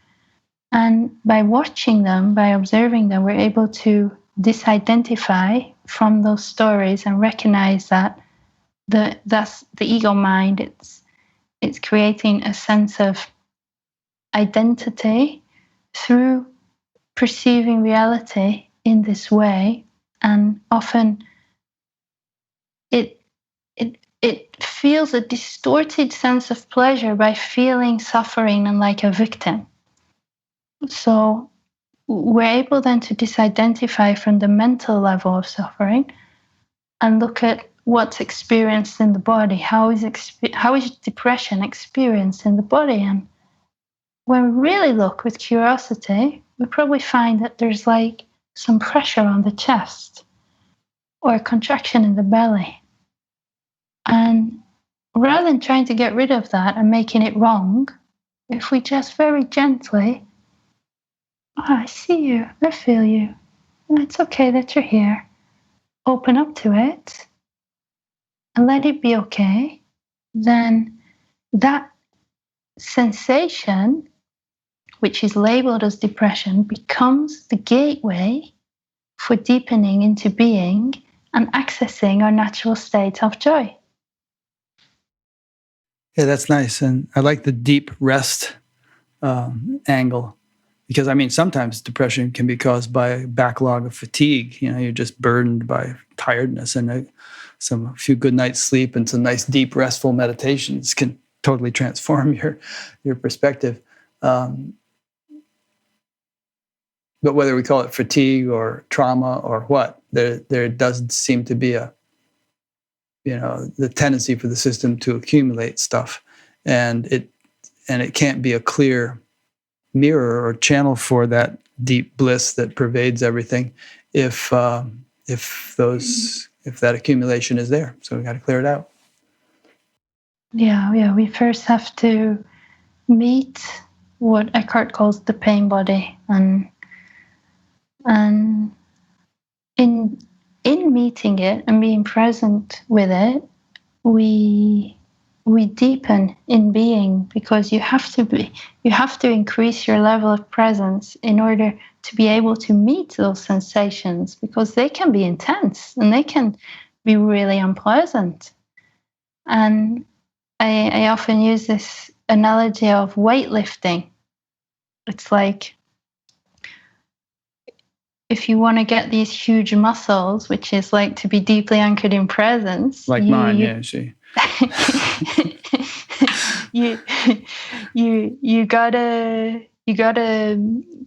And by watching them, by observing them, we're able to disidentify from those stories and recognize that that's the ego mind. It's creating a sense of identity through perceiving reality in this way. And often it feels a distorted sense of pleasure by feeling suffering and like a victim. So we're able then to disidentify from the mental level of suffering and look at what's experienced in the body. How is depression experienced in the body? And when we really look with curiosity, we probably find that there's like some pressure on the chest or a contraction in the belly. And rather than trying to get rid of that and making it wrong, if we just very gently, I see you, I feel you, it's okay that you're here, open up to it and let it be okay, then that sensation, which is labeled as depression, becomes the gateway for deepening into being and accessing our natural state of joy. Yeah, that's nice. And I like the deep rest angle, because sometimes depression can be caused by a backlog of fatigue. You're just burdened by tiredness, and a few good nights sleep and some nice deep restful meditations can totally transform your perspective. But whether we call it fatigue or trauma or what, there does seem to be the tendency for the system to accumulate stuff. and it can't be a clear mirror or channel for that deep bliss that pervades everything if that accumulation is there. So we got to clear it out. Yeah. We first have to meet what Eckhart calls the pain body, and in meeting it and being present with it, we deepen in being, because you have to increase your level of presence in order to be able to meet those sensations, because they can be intense and they can be really unpleasant. And I often use this analogy of weightlifting. It's like, if you want to get these huge muscles, which is like to be deeply anchored in presence, like mine, yeah, see. you gotta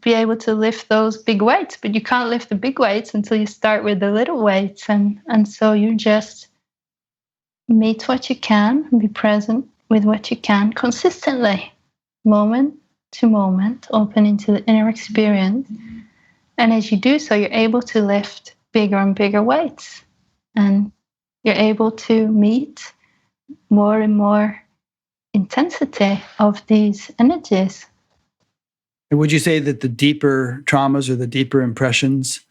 be able to lift those big weights, but you can't lift the big weights until you start with the little weights, and so you just meet what you can and be present with what you can consistently, moment to moment, open into the inner experience. And as you do so, you're able to lift bigger and bigger weights, and you're able to meet more and more intensity of these energies. And would you say that the deeper traumas or the deeper impressions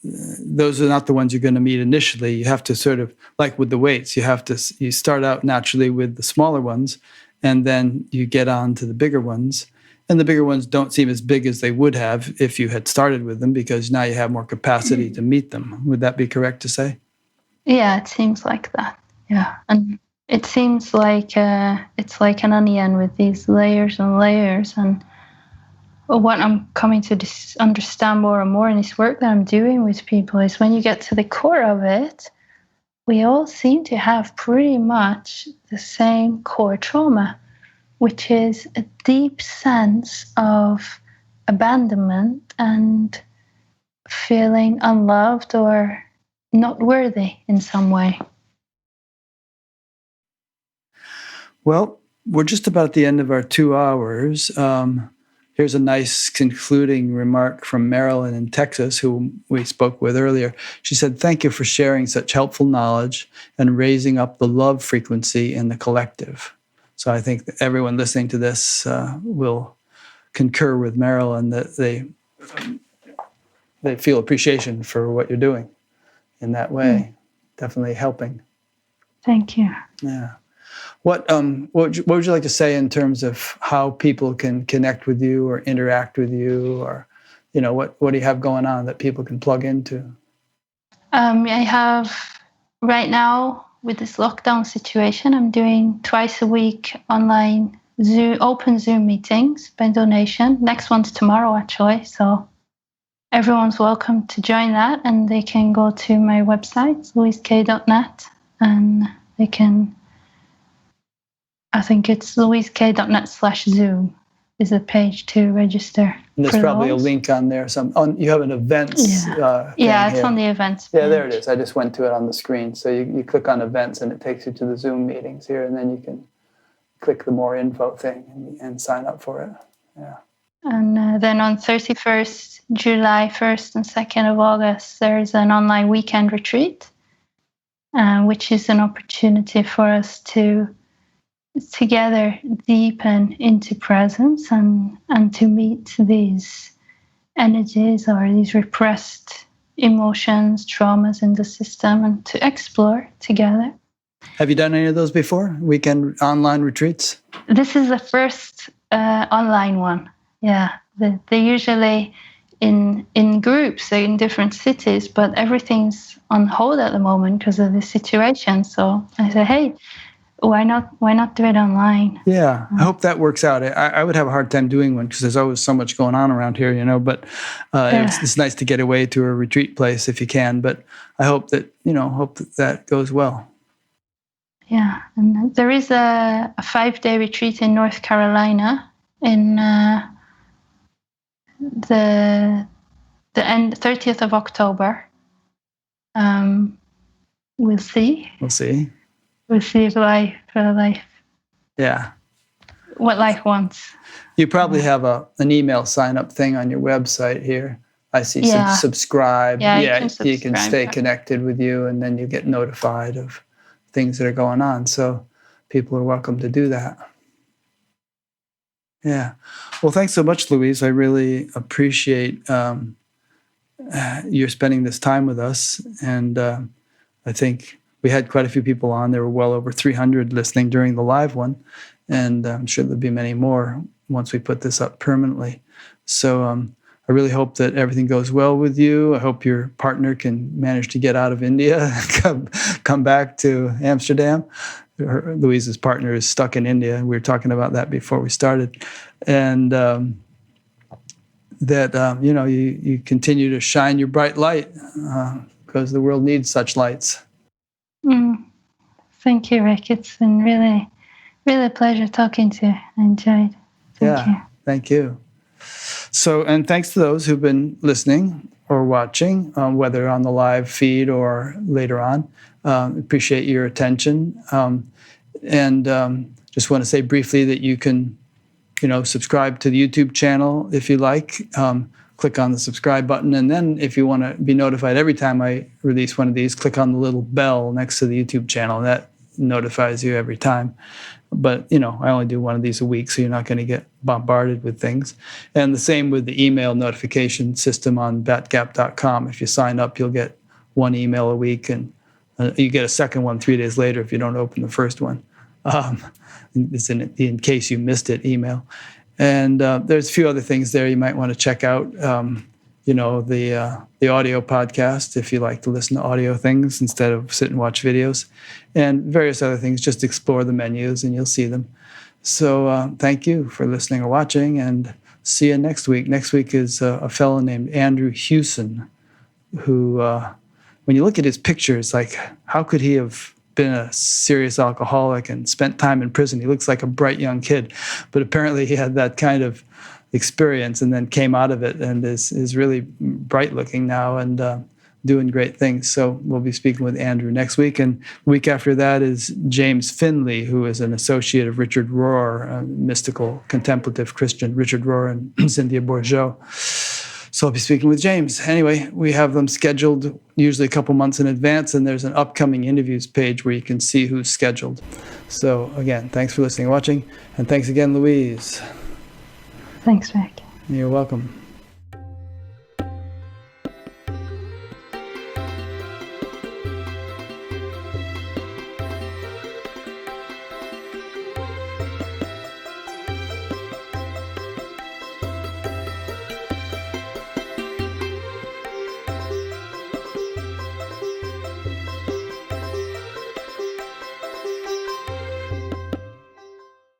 those are not the ones you're going to meet initially? You have to sort of, like with the weights, you start out naturally with the smaller ones, and then you get on to the bigger ones. And the bigger ones don't seem as big as they would have if you had started with them, because now you have more capacity to meet them. Would that be correct to say? Yeah, it seems like that. Yeah, and it seems like it's like an onion with these layers and layers. And what I'm coming to understand more and more in this work that I'm doing with people is, when you get to the core of it, we all seem to have pretty much the same core trauma, which is a deep sense of abandonment and feeling unloved or not worthy in some way. Well, we're just about at the end of our 2 hours. Here's a nice concluding remark from Marilyn in Texas, who we spoke with earlier. She said, "Thank you for sharing such helpful knowledge and raising up the love frequency in the collective." So I think that everyone listening to this will concur with Marilyn that they feel appreciation for what you're doing in that way. Definitely helping. Thank you. Yeah. What would you like to say in terms of how people can connect with you or interact with you, or what do you have going on that people can plug into? I have, right now with this lockdown situation, I'm doing twice a week online open Zoom meetings by donation. Next one's tomorrow, actually. So everyone's welcome to join that, and they can go to my website, louiseK.net, and they can, I think it's louiseK.net/Zoom is the page to register. And there's probably a link on there. You have an events. Yeah, it's here on the events page. Yeah, there it is. I just went to it on the screen. So you click on events, and it takes you to the Zoom meetings here, and then you can click the more info thing and sign up for it. Yeah. And then on 31st July, 1st and 2nd of August, there's an online weekend retreat, which is an opportunity for us to together deepen into presence and to meet these energies or these repressed emotions, traumas in the system, and to explore together. Have you done any of those before? Weekend online retreats? This is the first online one. Yeah, they're usually in groups, they're in different cities, but everything's on hold at the moment because of the situation. So I said, hey, why not do it online? Yeah, I hope that works out. I would have a hard time doing one because there's always so much going on around here, but it's nice to get away to a retreat place if you can. But I hope that that goes well. Yeah, and there is a 5-day retreat in North Carolina in the end 30th of October. We'll see. We'll see. We'll see if life Yeah. what life wants. You probably have an email sign-up thing on your website here. I see Yeah. subscribe. Yeah, you Yeah, can you can subscribe. stay connected with you, and then you get notified of things that are going on. So people are welcome to do that. Yeah. Well, thanks so much, Louise. I really appreciate you're spending this time with us. And I think we had quite a few people on. There were well over 300 listening during the live one. And I'm sure there'll be many more once we put this up permanently. So I really hope that everything goes well with you. I hope your partner can manage to get out of India, come back to Amsterdam. Louise's partner is stuck in India. We were talking about that before we started. And that, you continue to shine your bright light because the world needs such lights. Thank you, Rick. It's been really, really a pleasure talking to you. I enjoyed. Thank you. Thank you. So, and thanks to those who've been listening or watching, whether on the live feed or later on. Appreciate your attention. And just want to say briefly that you can, subscribe to the YouTube channel if you like. Click on the subscribe button. And then if you want to be notified every time I release one of these, click on the little bell next to the YouTube channel. That notifies you every time. But, I only do one of these a week, so you're not going to get bombarded with things. And the same with the email notification system on batgap.com. If you sign up, you'll get one email a week, and you get a second one 3 days later if you don't open the first one. It's in case you missed it email. And there's a few other things there you might want to check out. The audio podcast, if you like to listen to audio things instead of sit and watch videos, and various other things. Just explore the menus and you'll see them. So thank you for listening or watching, and see you next week. Next week is a fellow named Andrew Hewson, who, when you look at his pictures, like, how could he have been a serious alcoholic and spent time in prison? He looks like a bright young kid, but apparently he had that kind of experience and then came out of it and is really bright looking now and doing great things. So we'll be speaking with Andrew next week. And the week after that is James Finley, who is an associate of Richard Rohr, a mystical contemplative Christian, Richard Rohr and Cynthia Bourgeault. So I'll be speaking with James. Anyway, we have them scheduled usually a couple months in advance, and there's an upcoming interviews page where you can see who's scheduled. So again, thanks for listening and watching, and thanks again, Louise. Thanks, Rick. You're welcome.